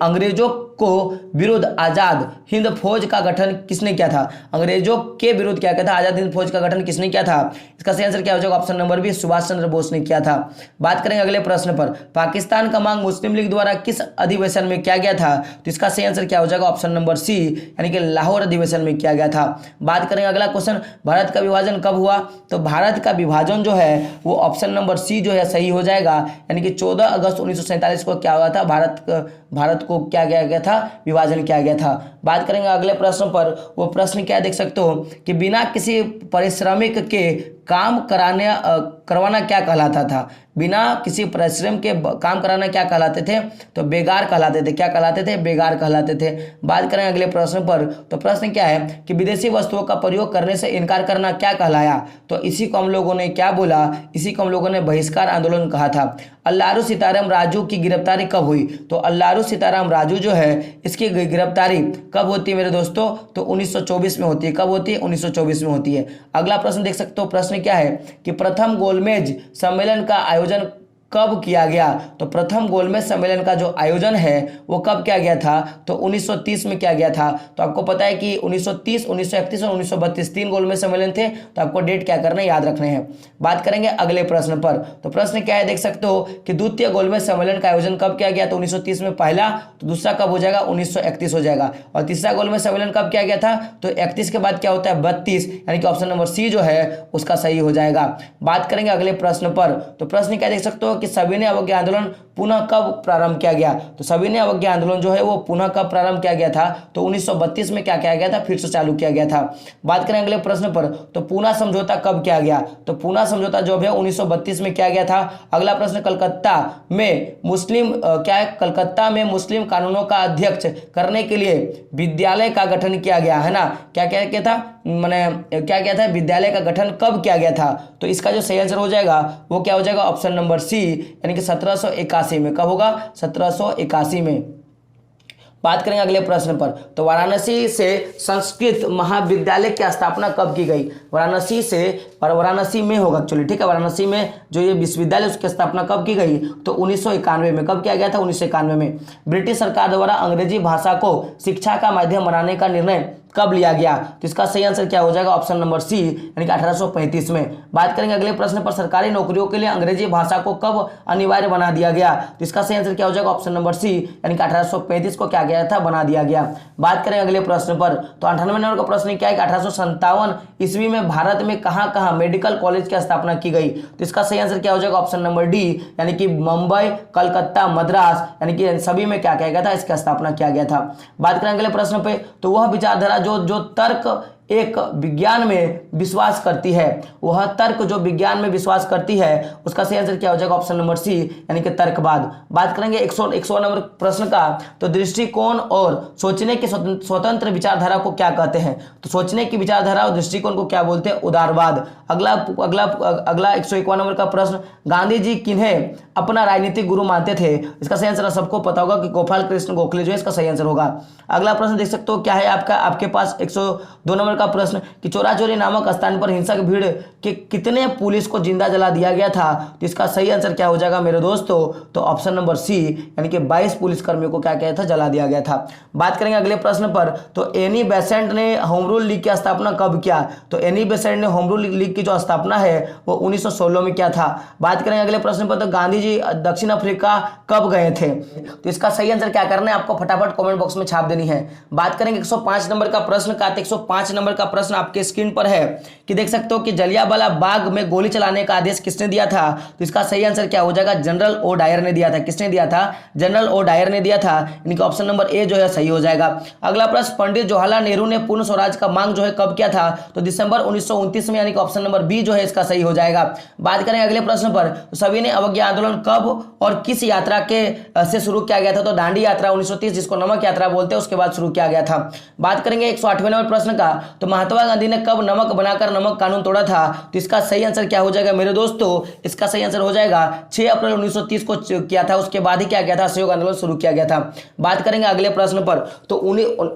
अंग्रेजों को विरुद्ध आजाद हिंद फौज का गठन किसने किया था। अंग्रेजों के विरुद्ध क्या किया था, आजाद हिंद फौज का गठन किसने किया था। इसका सही आंसर क्या हो जाएगा, option number B Subhash Chandra Bose ने किया था। बात करेंगे अगले प्रश्न पर। पाकिस्तान का मांग मुस्लिम लीग द्वारा किस अधिवेशन में किया गया था। तो इसका सही आंसर क्या हो जाएगा, ऑप्शन नंबर सी यानी कि लाहौर अधिवेशन में किया गया था। बात करेंगे अगला क्वेश्चन, भारत का विभाजन कब हुआ। तो भारत का विभाजन जो है वो ऑप्शन नंबर सी जो है सही हो जाएगा, यानी कि 14 अगस्त 1947 को क्या हुआ था, भारत को क्या किया गया था, विभाजन किया गया था। बात करेंगे अगले प्रश्न पर। वो प्रश्न क्या देख सकते हो कि बिना किसी पारिश्रमिक के काम करवाना क्या कहलाता था। बिना किसी परिश्रम के काम कराना क्या कहलाते थे, तो बेगार कहलाते थे। क्या कहलाते थे, बेगार कहलाते थे। बात करें अगले प्रश्न पर। तो प्रश्न क्या है कि विदेशी वस्तुओं का प्रयोग करने से इनकार करना क्या कहलाया। तो इसी को हम लोगों ने क्या बोला, इसी को हम लोगों ने बहिष्कार आंदोलन कहा था। अल्लारू सीताराम राजू की गिरफ्तारी कब हुई। तो अल्लारू सीताराम राजू जो है इसकी गिरफ्तारी कब होती है मेरे दोस्तों, तो 1924 में होती है। कब होती है, 1924 में होती है। अगला प्रश्न देख सकते हो, प्रश्न क्या है कि प्रथम गोलमेज सम्मेलन का आयोजन कब किया गया। तो प्रथम गोलमेज सम्मेलन का जो आयोजन है वो कब किया गया था, तो 1930 में किया गया था। तो आपको पता है कि 1930, 1931 और 1932 तीन गोलमेज सम्मेलन थे। तो आपको डेट क्या करना है, याद रखने हैं। बात करेंगे अगले प्रश्न पर। तो प्रश्न क्या है देख सकते हो कि द्वितीय गोलमेज सम्मेलन का आयोजन कब किया गया। तो 1930 में पहला, तो दूसरा कब हो जाएगा, 1931 हो जाएगा। और तीसरा गोलमेज सम्मेलन कब किया गया था, तो 31 के बाद क्या होता है, 32, यानी कि ऑप्शन नंबर सी जो है उसका सही हो जाएगा। बात करेंगे अगले प्रश्न पर। तो प्रश्न क्या देख सकते हो कि सविनय अवज्ञा आंदोलन पुनः कब प्रारंभ किया गया। तो सविनय अवज्ञा आंदोलन जो है वो पुनः कब प्रारंभ किया गया था, तो 1932 में क्या किया गया था, फिर से चालू किया गया था। बात करें अगले प्रश्न पर। तो पूना समझौता कब किया गया। तो पूना समझौता जो है 1932 में किया गया था। अगला प्रश्न, कलकत्ता में मुस्लिम कानूनों का अध्यक्ष करने के लिए विद्यालय का गठन किया गया है ना। क्या किया था, क्या किया था, विद्यालय का गठन कब किया गया था। तो इसका जो सही आंसर हो जाएगा वो क्या हो जाएगा, ऑप्शन नंबर सी यानी कि 1781 में। कब होगा, 1781 में। बात करेंगे अगले प्रश्न पर। तो वाराणसी से संस्कृत महाविद्यालय की स्थापना कब की गई। वाराणसी में होगा एक्चुअली, ठीक है। वाराणसी में जो ये विश्वविद्यालय उसकी स्थापना कब की गई, तो 1991 में। कब किया गया था, 1991 में। ब्रिटिश सरकार द्वारा अंग्रेजी भाषा को शिक्षा का माध्यम बनाने का निर्णय कब लिया गया। तो इसका सही आंसर क्या हो जाएगा, ऑप्शन नंबर सी यानी कि 1835 में। बात करेंगे अगले प्रश्न पर। सरकारी नौकरियों के लिए अंग्रेजी भाषा को कब अनिवार्य बना दिया गया। तो इसका सही आंसर क्या हो जाएगा, ऑप्शन नंबर सी यानी कि 1835 को क्या गया था, बना दिया गया। बात करें अगले प्रश्न पर। तो 98 नंबर का प्रश्न क्या है कि 1857 ईस्वी में भारत में कहां मेडिकल कॉलेज की स्थापना की गई। तो इसका सही आंसर क्या हो जाएगा, ऑप्शन नंबर डी यानी कि मुंबई, कलकत्ता, मद्रास, यानी कि सभी में क्या किया गया था, इसकी स्थापना किया गया था। बात करें अगले प्रश्न पे। तो वह विचारधारा जो तर्क एक विज्ञान में विश्वास करती है, वह तर्क जो विज्ञान में विश्वास करती है, उसका सही आंसर क्या हो जाएगा, ऑप्शन नंबर सी यानी कि तर्कवाद। बात करेंगे 100 नंबर प्रश्न का। तो दृष्टिकोण और सोचने की स्वतंत्र विचारधारा को क्या कहते हैं। तो सोचने की विचारधारा और दृष्टिकोण को क्या बोलते हैं, उदारवाद। अगला 151 नंबर का प्रश्न, गांधी जी किन्हें अपना राजनीतिक गुरु मानते थे। इसका सही आंसर सबको पता होगा कि गोपाल कृष्ण गोखले जो है इसका सही आंसर होगा। अगला प्रश्न देख सकते हो क्या है आपके पास 102 नंबर नंबर का प्रश्न कि चोरा चोरी नामक स्थान पर हिंसक भीड़ के कितने पुलिस को जिंदा जला दिया गया था, तो इसका सही आंसर क्या हो जाएगा मेरे दोस्तों, तो ऑप्शन नंबर सी यानी कि 22 पुलिसकर्मियों को क्या किया था, जला दिया गया था। बात करेंगे अगले प्रश्न पर, तो एनी बेसेंट ने होम रूल लीग की स्थापना कब किया, तो एनी बेसेंट ने होम रूल लीग की जो स्थापना है वो 1916 में क्या था। बात करेंगे अगले प्रश्न पर, तो गांधी जी दक्षिण अफ्रीका कब गए थे, तो इसका सही आंसर क्या करना है, आपको फटाफट कमेंट बॉक्स में छाप देनी है। बात करेंगे 105 नंबर का प्रश्न का, 105 नंबर का प्रश्न आपके स्क्रीन पर है कि देख सकते हो कि जलियांवाला बाग में गोली चलाने का आदेश किसने दिया था, तो इसका सही आंसर क्या हो जाएगा, जनरल ओ डायर ने दिया था। किसने दिया था, जनरल ओ डायर ने दिया था, यानी कि ऑप्शन नंबर ए जो है सही हो जाएगा। अगला प्रश्न, पंडित जवाहरलाल नेहरू ने पूर्ण स्वराज का मांग जो है कब किया था, तो दिसंबर 1929 में, यानी कि ऑप्शन नंबर बी जो है इसका सही हो जाएगा। बात करें अगले प्रश्न पर, तो सविनय अवज्ञा आंदोलन कब और किस यात्रा के से शुरू किया गया था, तो दांडी यात्रा 1930 जिसको नमक यात्रा बोलते हैं उसके बाद शुरू किया गया था। बात करेंगे 108वें नंबर प्रश्न का, तो महात्मा गांधी ने कब नमक बनाकर नमक कानून तोड़ा था, तो इसका सही आंसर क्या हो जाएगा मेरे दोस्तों, इसका सही आंसर हो जाएगा 6 अप्रैल 1930 को किया था, उसके बाद ही क्या किया था, असहयोग आंदोलन शुरू किया गया था। बात करेंगे अगले प्रश्न पर, तो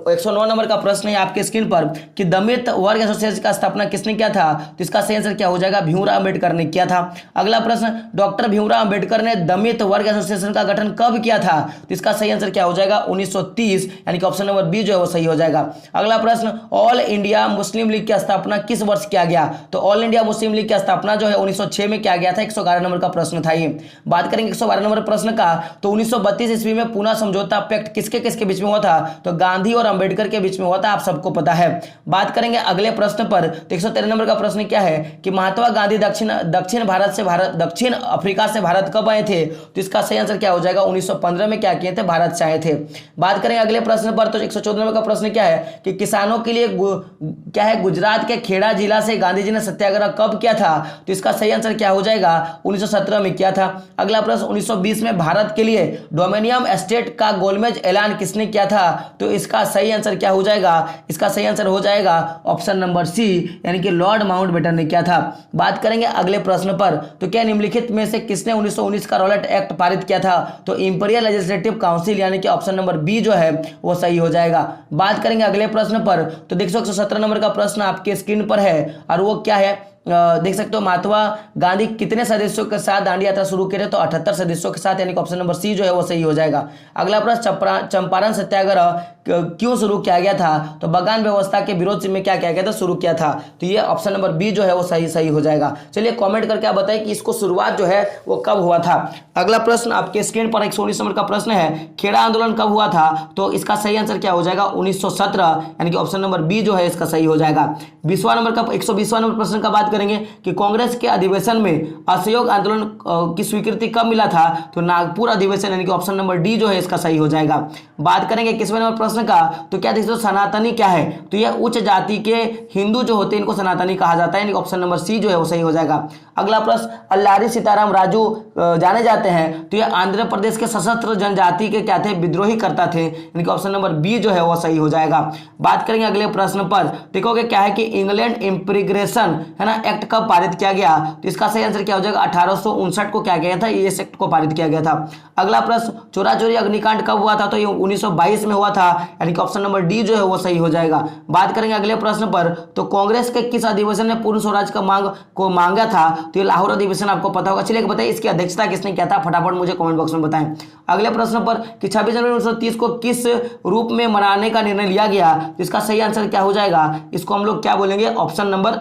109 नंबर का प्रश्न है आपके स्क्रीन पर कि दलित वर्ग एसोसिएशन का स्थापना किसने किया था, तो इसका सही आंसर क्या हो जाएगा, भीमराव अम्बेडकर ने किया था। अगला प्रश्न, डॉक्टर भीमराव अम्बेडकर ने दलित वर्ग एसोसिएशन का गठन कब किया था, तो इसका सही आंसर क्या हो जाएगा, 1930, यानी कि ऑप्शन नंबर बी जो है वो सही हो जाएगा। अगला प्रश्न, ऑल इंडिया मुस्लिम लीग की स्थापना किस वर्ष किया गया, तो ऑल इंडिया मुस्लिम लीग की स्थापना जो है 1906 में किया गया था। 111 नंबर का प्रश्न था ये। बात करेंगे 112 नंबर प्रश्न का, तो 1932 ईस्वी में पूना समझौता पैक्ट किसके किसके बीच में हुआ था, तो गांधी और अंबेडकर के बीच में हुआ था, आप सबको पता है। बात करेंगे अगले प्रश्न पर, तो 113 नंबर का प्रश्न क्या है कि महात्मा गांधी दक्षिण अफ्रीका से भारत कब आए थे, तो इसका सही आंसर क्या हो जाएगा, 1915 में क्या किए थे, भारत से आए थे। बात करेंगे अगले प्रश्न पर, तो 114 नंबर का प्रश्न क्या है कि किसानों के लिए क्या है, गुजरात के खेड़ा जिला से गांधी जी ने सत्याग्रह कब किया था, तो इसका सही आंसर क्या हो जाएगा, 1917 में किया था। अगला प्रश्न, 1920 में भारत के लिए डोमिनियन स्टेट का गोलमेज ऐलान किसने किया था, तो इसका सही आंसर क्या हो जाएगा, इसका सही आंसर हो जाएगा ऑप्शन नंबर सी, यानी कि लॉर्ड माउंटबेटन ने किया था। बात करेंगे अगले प्रश्न पर, तो क्या निम्नलिखित में से किसने 1919 का रॉलेट एक्ट पारित किया था, तो इंपीरियल लेजिस्लेटिव काउंसिल, यानी कि ऑप्शन नंबर बी जो है वो सही हो जाएगा। बात करेंगे अगले प्रश्न पर, तो देख सकते 117 नंबर का प्रश्न आपके स्क्रीन पर है और वो क्या है, देख सकते हो महात्मा गांधी कितने सदस्यों के साथ दांडी यात्रा शुरू करे, तो 78 सदस्यों के साथ, यानी कि ऑप्शन नंबर सी जो है वो सही हो जाएगा। अगला प्रश्न, चंपारण सत्याग्रह क्यों शुरू किया गया था, तो बगान व्यवस्था के विरोध में क्या किया गया था, शुरू किया था, तो ये ऑप्शन नंबर बी जो है वो सही हो जाएगा। चलिए कमेंट करके आप बताएं कि इसको शुरुआत जो है वो कब हुआ था। अगला प्रश्न आपके स्क्रीन पर 119 नंबर का प्रश्न है, खेड़ा आंदोलन कब हुआ था, तो इसका सही आंसर क्या हो जाएगा, 1917, यानी कि ऑप्शन नंबर बी जो है इसका सही हो जाएगा। 20वां नंबर का 120वां नंबर प्रश्न का बात करेंगे कि कांग्रेस के अधिवेशन में असहयोग आंदोलन की स्वीकृति कब मिला था, तो नागपुर अधिवेशन, यानी कि ऑप्शन नंबर डी जो है इसका सही हो जाएगा। बात करेंगे 21वें नंबर प्रश्न का, तो क्या देखते हो सनातनी क्या है, तो यह उच्च जाति के हिंदू जो होते हैं इनको सनातनी कहा जाता है, यानी कि ऑप्शन नंबर सी जो है वो सही हो जाएगा। अगला प्रश्न, अल्लारी सीताराम राजू जाने जाते हैं, तो यह आंध्र प्रदेश के सशस्त्र जनजाति के क्या थे, विद्रोही करता थे, यानी कि ऑप्शन नंबर बी जो है वो सही हो जाएगा। बात करेंगे अगले प्रश्न पर, देखोगे क्या है कि इंग्लैंड इम्प्रीग्रेशन है ना एक्ट कब पारित किया गया, तो इसका सही आंसर क्या हो जाएगा, 1859 को क्या गया था, इस एक्ट को पारित किया गया था। अगला प्रश्न, चोरा चोरी अग्निकांड कब हुआ था, तो ये 1922 में हुआ था, यानी कि ऑप्शन नंबर डी जो है वो सही हो जाएगा। बात करेंगे अगले प्रश्न पर, तो कांग्रेस के किस अधिवेशन ने पूर्ण स्वराज का मांगा था, तो ये लाहौर अधिवेशन आपको पता होगा। चलिए बताइए इसकी अध्यक्षता किसने किया था, फटाफट मुझे कमेंट बॉक्स में बताएं। अगले प्रश्न पर कि 26 जनवरी 1930 को किस रूप में मनाने का निर्णय लिया गया, तो इसका सही आंसर क्या हो जाएगा, इसको हम लोग क्या बोलेंगे, ऑप्शन नंबर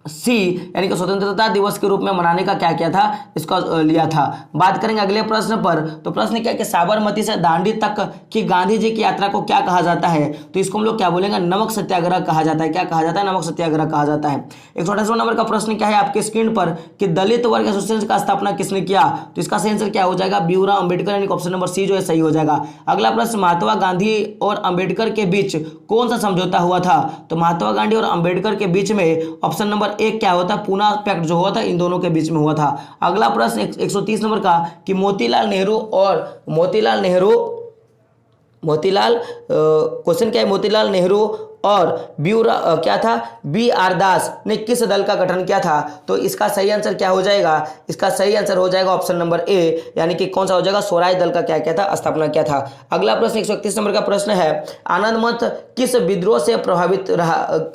सी, यानी कि स्वतंत्रता दिवस के रूप में मनाने का क्या किया था, इसको लिया था। बात करेंगे अगले प्रश्न पर, तो प्रश्न क्या है कि साबरमती से दांडी तक की गांधी जी की यात्रा को क्या कहा जाता है, तो इसको हम लोग क्या बोलेंगे, नमक सत्याग्रह कहा जाता है। क्या कहा जाता है, नमक सत्याग्रह कहा जाता है। 128वां नंबर का प्रश्न क्या है आपके स्क्रीन पर कि दलित वर्ग एसोसिएशन का स्थापना किसने किया, तो इसका सही आंसर क्या हो जाएगा, भीमराव अम्बेडकर, यानी कि ऑप्शन नंबर सी जो है सही हो जाएगा। अगला प्रश्न, महात्मा गांधी और अम्बेडकर के बीच कौन सा समझौता हुआ था, तो महात्मा गांधी और अम्बेडकर के बीच में ऑप्शन नंबर एक क्या होता है, पूना पैक्ट जो हुआ था इन दोनों के बीच में हुआ था। अगला प्रश्न 130 नंबर का कि मोतीलाल क्वेश्चन क्या है, मोतीलाल नेहरू और क्या था, बी आर दास ने किस दल का गठन किया था? तो इसका सही आंसर क्या हो जाएगा? इसका सही आंसर हो जाएगा ऑप्शन नंबर ए, यानी कि कौन सा हो जाएगा, स्वराज दल का क्या किया था, स्थापना किया था। अगला प्रश्न 131 नंबर का प्रश्न है, आनंद मठ किस विद्रोह से प्रभावित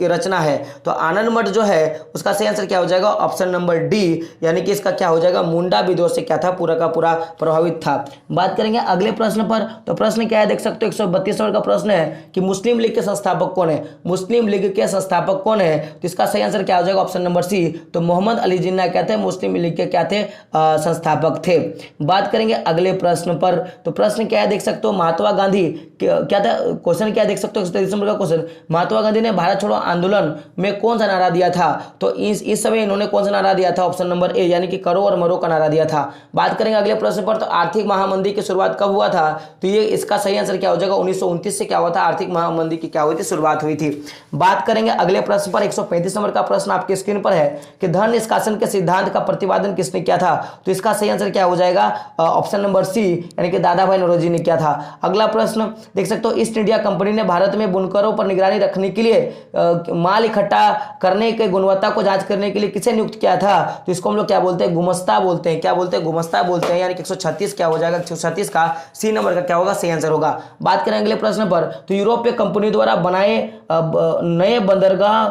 रचना है? तो आनंद मठ जो है उसका सही आंसर क्या हो जाएगा, ऑप्शन नंबर डी, यानी कि इसका क्या हो जाएगा, मुंडा विद्रोह से क्या था, पूरा का पूरा प्रभावित था। बात करेंगे अगले प्रश्न पर। तो प्रश्न क्या है देख सकते हो, 132 नंबर का प्रश्न है कि मुस्लिम लीग के संस्थापक कौन है? मुस्लिम लीग के संस्थापक कौन है? तो इसका सही आंसर क्या हो जाएगा, ऑप्शन नंबर सी। तो मोहम्मद अली जिन्ना क्या थे, मुस्लिम लीग के क्या थे, संस्थापक थे। बात करेंगे अगले प्रश्न पर। तो प्रश्न क्या है देख सकते हो, महात्मा गांधी क्या था, क्वेश्चन क्या देख सकते हो 133 नंबर का क्वेश्चन, महात्मा गांधी ने भारत छोड़ो आंदोलन में कौन सा नारा दिया था? तो इस समय इन्होंने कौन सा नारा दिया था, ऑप्शन नंबर ए, यानी कि करो और मरो का नारा दिया था। बात करेंगे अगले प्रश्न पर। तो आर्थिक महामंदी की शुरुआत कब हुआ था? तो ये इसका सही आंसर क्या हो जाएगा, 1929 से क्या हुआ था, आर्थिक महामंदी की क्या हुई थी, शुरुआत हुई थी। बात करेंगे अगले प्रश्न पर। 135 नंबर का प्रश्न आपके स्क्रीन पर है कि धन निष्कासन के सिद्धांत का प्रतिपादन किसने किया था? तो इसका सही आंसर क्या हो जाएगा, ऑप्शन नंबर सी, यानी कि दादा भाई नौरोजी ने किया था। अगला प्रश्न देख सकते हो, ईस्ट इंडिया कंपनी ने भारत में बुनकरों पर निगरानी रखने के लिए माल इकट्ठा करने के गुणवत्ता को जांच करने के लिए किसे नियुक्त किया था? तो इसको हम लोग क्या बोलते हैं, गुमस्ता बोलते हैं। क्या बोलते हैं, गुमस्ता बोलते हैं, यानी कि 136 क्या हो जाएगा, 136 का सी नंबर का क्या होगा, सही आंसर होगा। बात करें अगले प्रश्न पर। तो यूरोपीय कंपनी द्वारा बनाए नए बंदरगाह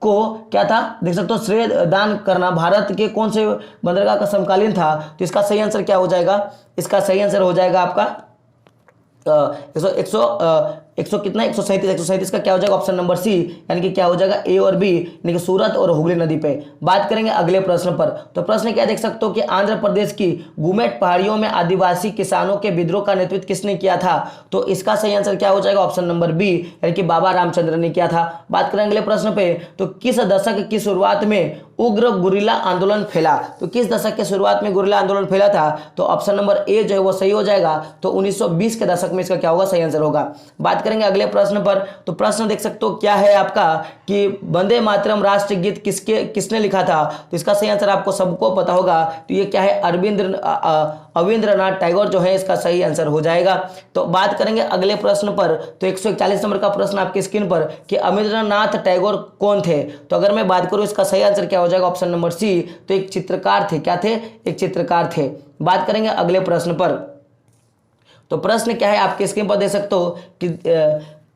को क्या था देख सकते हो, श्रेय दान करना भारत के कौन से बंदरगाह का समकालीन था? तो इसका सही आंसर क्या हो जाएगा, इसका सही आंसर हो जाएगा आपका 100 कितना, 137 का क्या हो जाएगा, ऑप्शन नंबर सी, यानी कि क्या हो जाएगा, ए और बी, यानी कि सूरत और हुगली नदी पे। बात करेंगे अगले प्रश्न पर। तो प्रश्न क्या देख सकते हो कि आंध्र प्रदेश की गुमेट पहाड़ियों में आदिवासी किसानों के विद्रोह का नेतृत्व किसने किया था? तो इसका सही आंसर क्या हो जाएगा, ऑप्शन नंबर बी, यानी कि बाबा रामचंद्र ने किया था। बात करेंगे अगले प्रश्न पे। तो किस दशक की शुरुआत में उग्र गुरिल्ला आंदोलन फैला? तो किस दशक के शुरुआत में गुरिल्ला आंदोलन फैला था? तो ऑप्शन नंबर ए जो है वो सही हो जाएगा। तो 1920 के दशक में इसका क्या होगा, सही आंसर होगा। बात करेंगे अगले प्रश्न पर। तो प्रश्न देख सकते हो क्या है आपका कि वंदे मातरम राष्ट्रीय गीत किसने लिखा था? तो इसका सही आंसर आपको सबको पता होगा। तो ये क्या है, अविंद्रनाथ टैगोर जो है इसका सही आंसर हो जाएगा। तो बात करेंगे अगले प्रश्न पर। तो 141 नंबर का प्रश्न आपकी स्क्रीन पर कि अविंद्रनाथ टैगोर कौन थे? तो अगर मैं बात करूं इसका सही आंसर क्या हो जाएगा, ऑप्शन नंबर सी। तो एक चित्रकार थे। क्या थे, एक चित्रकार थे। बात करेंगे अगले प्रश्न पर। तो प्रश्न क्या है आपके स्क्रीन पर देख सकते हो कि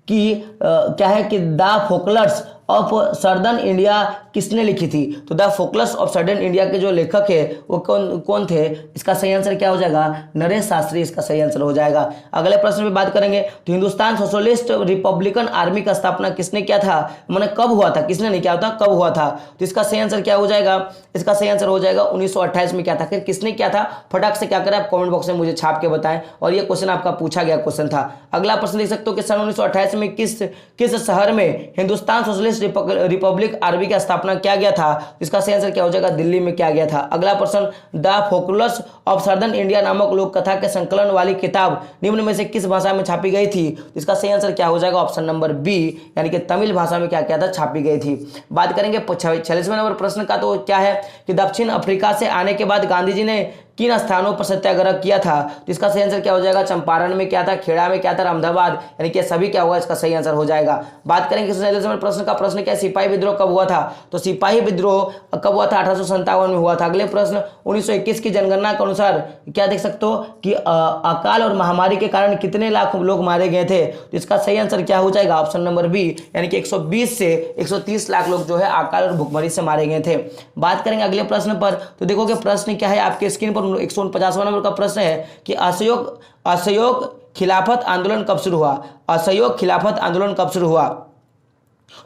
क्या है कि द फोकलर्स ऑफ सर्दर्न इंडिया किसने लिखी थी? तो द फोकलर्स ऑफ सर्दर्न इंडिया के जो लेखक है वो कौन थे? इसका सही आंसर क्या हो जाएगा, नरेश शास्त्री इसका सही आंसर हो जाएगा। अगले प्रश्न पे बात करेंगे। तो हिंदुस्तान सोशलिस्ट रिपब्लिकन आर्मी का स्थापना किसने किया था? मैंने कब हुआ था, किसने नहीं किया था, कब हुआ था? तो इसका सही आंसर क्या हो जाएगा, इसका सही आंसर हो जाएगा 1928 में किया था। फिर किसने किया था, फटाक से क्या करें आप कमेंट बॉक्स में मुझे छाप के बताएं। और ये क्वेश्चन आपका पूछा गया क्वेश्चन था। अगला प्रश्न देख सकते हो कि सन 1928 में किस शहर में हिंदुस्तान सोशलिस्ट रिपब्लिक आर्मी की स्थापना किया गया था? इसका सही आंसर क्या हो जाएगा, दिल्ली में किया गया था। अगला प्रश्न, द फोकलर्स ऑफ सर्दर्न इंडिया नामक लोक कथा के संकलन वाली किताब निम्न में से किस भाषा में छापी गई थी? इसका सही आंसर क्या हो जाएगा, ऑप्शन नंबर बी, यानी कि तमिल भाषा में क्या किया था, छापी गई थी। बात करेंगे 46वें नंबर प्रश्न का। तो क्या है कि दक्षिण अफ्रीका से आने के बाद गांधी जी ने किन स्थानों पर सत्याग्रह किया था? तो इसका सही आंसर क्या हो जाएगा, चंपारण में क्या था, खेड़ा में क्या था, अहमदाबाद, यानी कि सभी क्या होगा, इसका सही आंसर हो जाएगा। बात करेंगे प्रश्न का। प्रश्न क्या है, सिपाही विद्रोह कब हुआ था? तो सिपाही विद्रोह कब हुआ था, 1857 में हुआ था। अगले प्रश्न, 1921 की जनगणना के अनुसार क्या देख सकते हो कि अकाल और महामारी के कारण कितने लाख लोग मारे गए थे? तो इसका सही आंसर क्या हो जाएगा, ऑप्शन नंबर बी, यानी कि 120 से 130 लाख लोग जो है अकाल और भुखमरी से मारे गए थे। बात करेंगे अगले प्रश्न पर। तो देखोगे प्रश्न क्या है आपके स्क्रीन पर, 149वां नंबर का प्रश्न है कि असहयोग खिलाफत आंदोलन कब शुरू हुआ? असहयोग खिलाफत आंदोलन कब शुरू हुआ?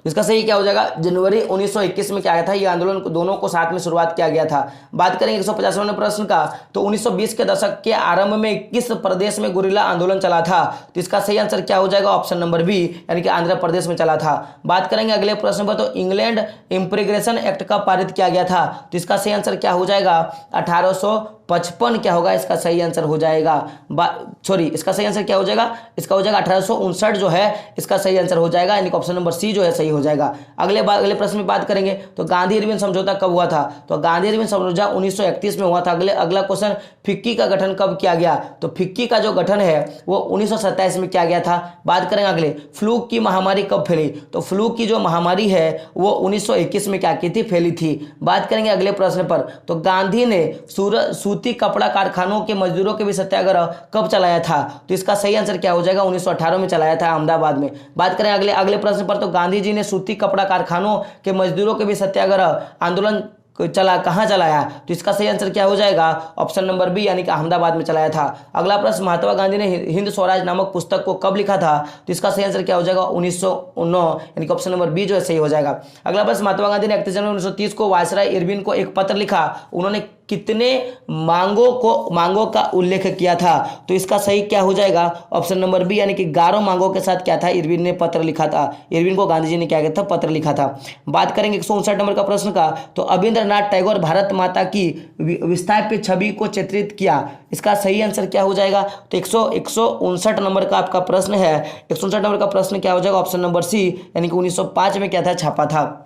इसका सही क्या हो जाएगा, जनवरी 1921 में क्या आया था, ये आंदोलन दोनों को साथ में शुरुआत किया गया था। बात करेंगे 150वें प्रश्न का। तो 1920 के दशक के आरंभ में किस प्रदेश में गुरिल्ला आंदोलन चला था? तो इसका सही आंसर क्या हो जाएगा, ऑप्शन नंबर बी, यानी कि आंध्र प्रदेश में चला था। बात करेंगे अगले प्रश्न पर। तो इंग्लैंड इम्प्रीग्रेशन एक्ट कब पारित किया गया था? तो इसका सही आंसर क्या हो जाएगा, 1855 क्या होगा, इसका सही आंसर हो जाएगा। इसका सही आंसर क्या हो जाएगा, इसका हो जाएगा 1859 जो है इसका सही आंसर हो जाएगा, यानी कि ऑप्शन नंबर सी जो है सही हो जाएगा। अगले प्रश्न में बात करेंगे तो गांधी इरविन समझौता कब हुआ था? तो गांधी इरविन समझौता 1931 में हुआ था। अगला क्वेश्चन, फिक्की का गठन कब किया गया? तो फिक्की का जो गठन है वो 1927 में किया गया था। बात करेंगे अगले, फ्लू की महामारी कब फैली? तो फ्लू की जो महामारी है वो 1921 में क्या की थी? फैली थी। बात करेंगे अगले प्रश्न पर, तो गांधी ने सूती कपड़ा कारखानों के मजदूरों के भी सत्याग्रह कब चलाया था? तो इसका सही आंसर क्या हो जाएगा? 1918 में चलाया था अहमदाबाद में। बात करें अगले प्रश्न पर, तो गांधी जी ने सूती कपड़ा कारखानों के मजदूरों के भी सत्याग्रह आंदोलन कहाँ चलाया? तो इसका सही आंसर क्या हो जाएगा? ऑप्शन नंबर बी, यानी कि अहमदाबाद में चलाया था। अगला प्रश्न, महात्मा गांधी ने हिंद स्वराज नामक पुस्तक को कब लिखा था? तो इसका सही आंसर क्या हो जाएगा? 1909, यानी कि ऑप्शन नंबर बी जो है सही हो जाएगा। अगला प्रश्न, महात्मा गांधी ने 31 जनवरी 1930 को वायसराय इरविन को एक पत्र लिखा, उन्होंने कितने मांगों का उल्लेख किया था? तो इसका सही क्या हो जाएगा? ऑप्शन नंबर बी, यानी कि 11 मांगों के साथ क्या था? इरविन ने पत्र लिखा था। इरविन को गांधी जी ने क्या किया था? पत्र लिखा था। बात करेंगे 159 नंबर का प्रश्न का, तो रवींद्रनाथ टैगोर भारत माता की विस्थापित छवि को चित्रित किया, इसका सही आंसर क्या हो जाएगा? तो 159 नंबर का आपका प्रश्न है। 159 नंबर का प्रश्न क्या हो जाएगा? ऑप्शन नंबर सी, यानी कि 1905 में क्या था? छापा था।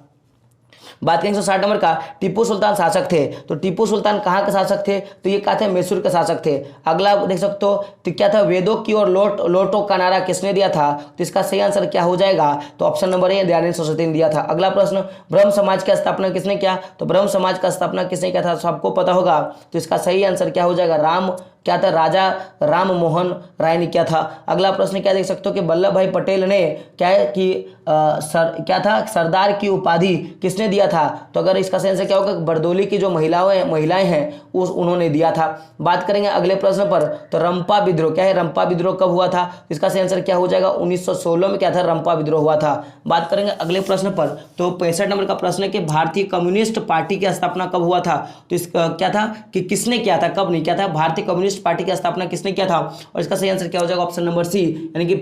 बात करेंगे 160 नंबर का, टीपू सुल्तान शासक थे, तो टीपू सुल्तान कहाँ के शासक थे? तो ये क्या थे? मैसूर के शासक थे। अगला देख सकते हो, तो क्या था? वेदों की ओर लौटो का नारा किसने दिया था? तो इसका सही आंसर क्या हो जाएगा? तो option number A, Dayanand Saraswati ने दिया था। अगला प्रश्न, ब्रह्म समाज की स्थापना किसने किया? तो ब्रह्म समाज का स्थापना किसने किया था? सबको पता होगा। तो इसका सही आंसर क्या हो जाएगा? क्या था? राजा राम मोहन राय ने किया था। अगला प्रश्न क्या देख सकते हो कि वल्लभ भाई पटेल ने क्या है कि क्या था? सरदार की उपाधि किसने दिया था? तो अगर इसका सही आंसर क्या होगा? बरदोली की जो महिलाएं हैं उन्होंने दिया था। बात करेंगे अगले प्रश्न पर, तो रंपा विद्रोह क्या है? रंपा विद्रोह कब हुआ था? इसका सही आंसर क्या हो जाएगा? 1916 में क्या था? रंपा विद्रोह हुआ था। बात करेंगे अगले प्रश्न पर, तो 65 नंबर का प्रश्न है कि भारतीय कम्युनिस्ट पार्टी की स्थापना कब हुआ था? तो इसका क्या था कि किसने किया था, कब नहीं किया था? भारतीय कम्युनिस्ट पार्टी की स्थापना किसने किया था? और इसका सही आंसर क्या हो जाएगा? ऑप्शन नंबर सी, यानी कि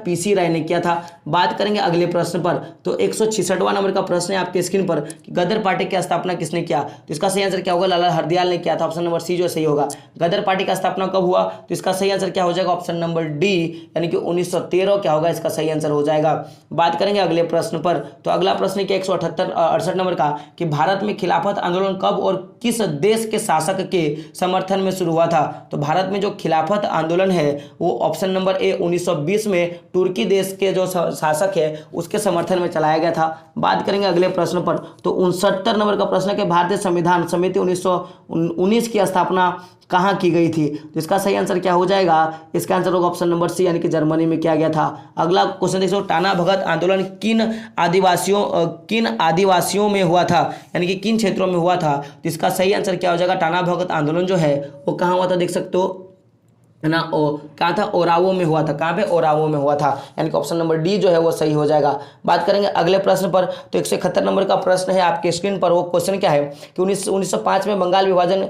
पीसी राय ने किया था। बात करेंगे अगले प्रश्न पर, तो 166वां नंबर का प्रश्न है आपके स्क्रीन पर कि गदर पार्टी की स्थापना किसने किया? तो इसका सही आंसर क्या होगा? लाला हरदयाल ने किया था। ऑप्शन नंबर सी जो सही होगा। गदर पार्टी का स्थापना कब हुआ? तो इसका सही आंसर क्या हो जाएगा? ऑप्शन नंबर डी, यानी कि 1913 क्या होगा? इसका सही आंसर हो जाएगा। बात करेंगे अगले प्रश्न पर, तो अगला प्रश्न है कि 168 नंबर का कि भारत में खिलाफत आंदोलन कब और किस देश के शासक के समर्थन में शुरू हुआ था? तो भारत में जो खिलाफत आंदोलन है वो ऑप्शन नंबर ए 1920 में तुर्की देश के जो शासक है उसके समर्थन में चलाया गया था। बात करेंगे अगले प्रश्न पर, तो 69 नंबर का प्रश्न है कि भारतीय संविधान समिति 1919 की स्थापना कहाँ की गई थी? तो इसका सही आंसर क्या हो जाएगा? इसका आंसर होगा ऑप्शन नंबर सी, यानी कि जर्मनी में किया गया था। अगला क्वेश्चन देखो, टाना भगत आंदोलन किन आदिवासियों में हुआ था, यानी कि किन क्षेत्रों में हुआ था? तो इसका सही आंसर क्या हो जाएगा? टाना भगत आंदोलन जो है वो कहाँ हुआ था? देख सकते हो ना, कहाँ था? ओरावो में हुआ था। कहाँ पे? ओरावो में हुआ था, यानी कि ऑप्शन नंबर डी जो है वो सही हो जाएगा। बात करेंगे अगले प्रश्न पर, तो 171 नंबर का प्रश्न है आपके स्क्रीन पर। वो क्वेश्चन क्या है कि 1905 में बंगाल विभाजन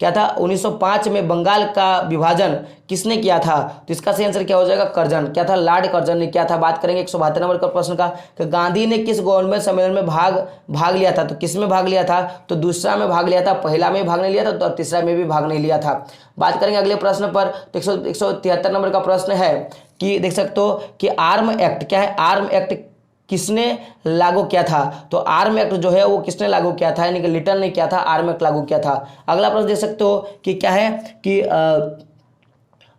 क्या था? 1905 में बंगाल का विभाजन किसने किया था? तो इसका सही आंसर क्या हो जाएगा? कर्जन। क्या था? लॉर्ड कर्जन ने किया था। बात करेंगे 172 नंबर का प्रश्न का कि गांधी ने किस गवर्नमेंट सम्मेलन में भाग लिया था? तो किस में भाग लिया था? तो दूसरा में भाग लिया था, पहला में भाग नहीं लिया था, तो तीसरा में भी भाग नहीं लिया था। बात करेंगे अगले प्रश्न पर, तो 173 नंबर का प्रश्न है कि देख सकते हो कि आर्म एक्ट क्या है? आर्म एक्ट किसने लागू किया था? तो आर्म एक्ट जो है वो किसने लागू किया था? यानी कि लिटन ने किया था, आर्म एक्ट लागू किया था। अगला प्रश्न देख सकते हो कि क्या है कि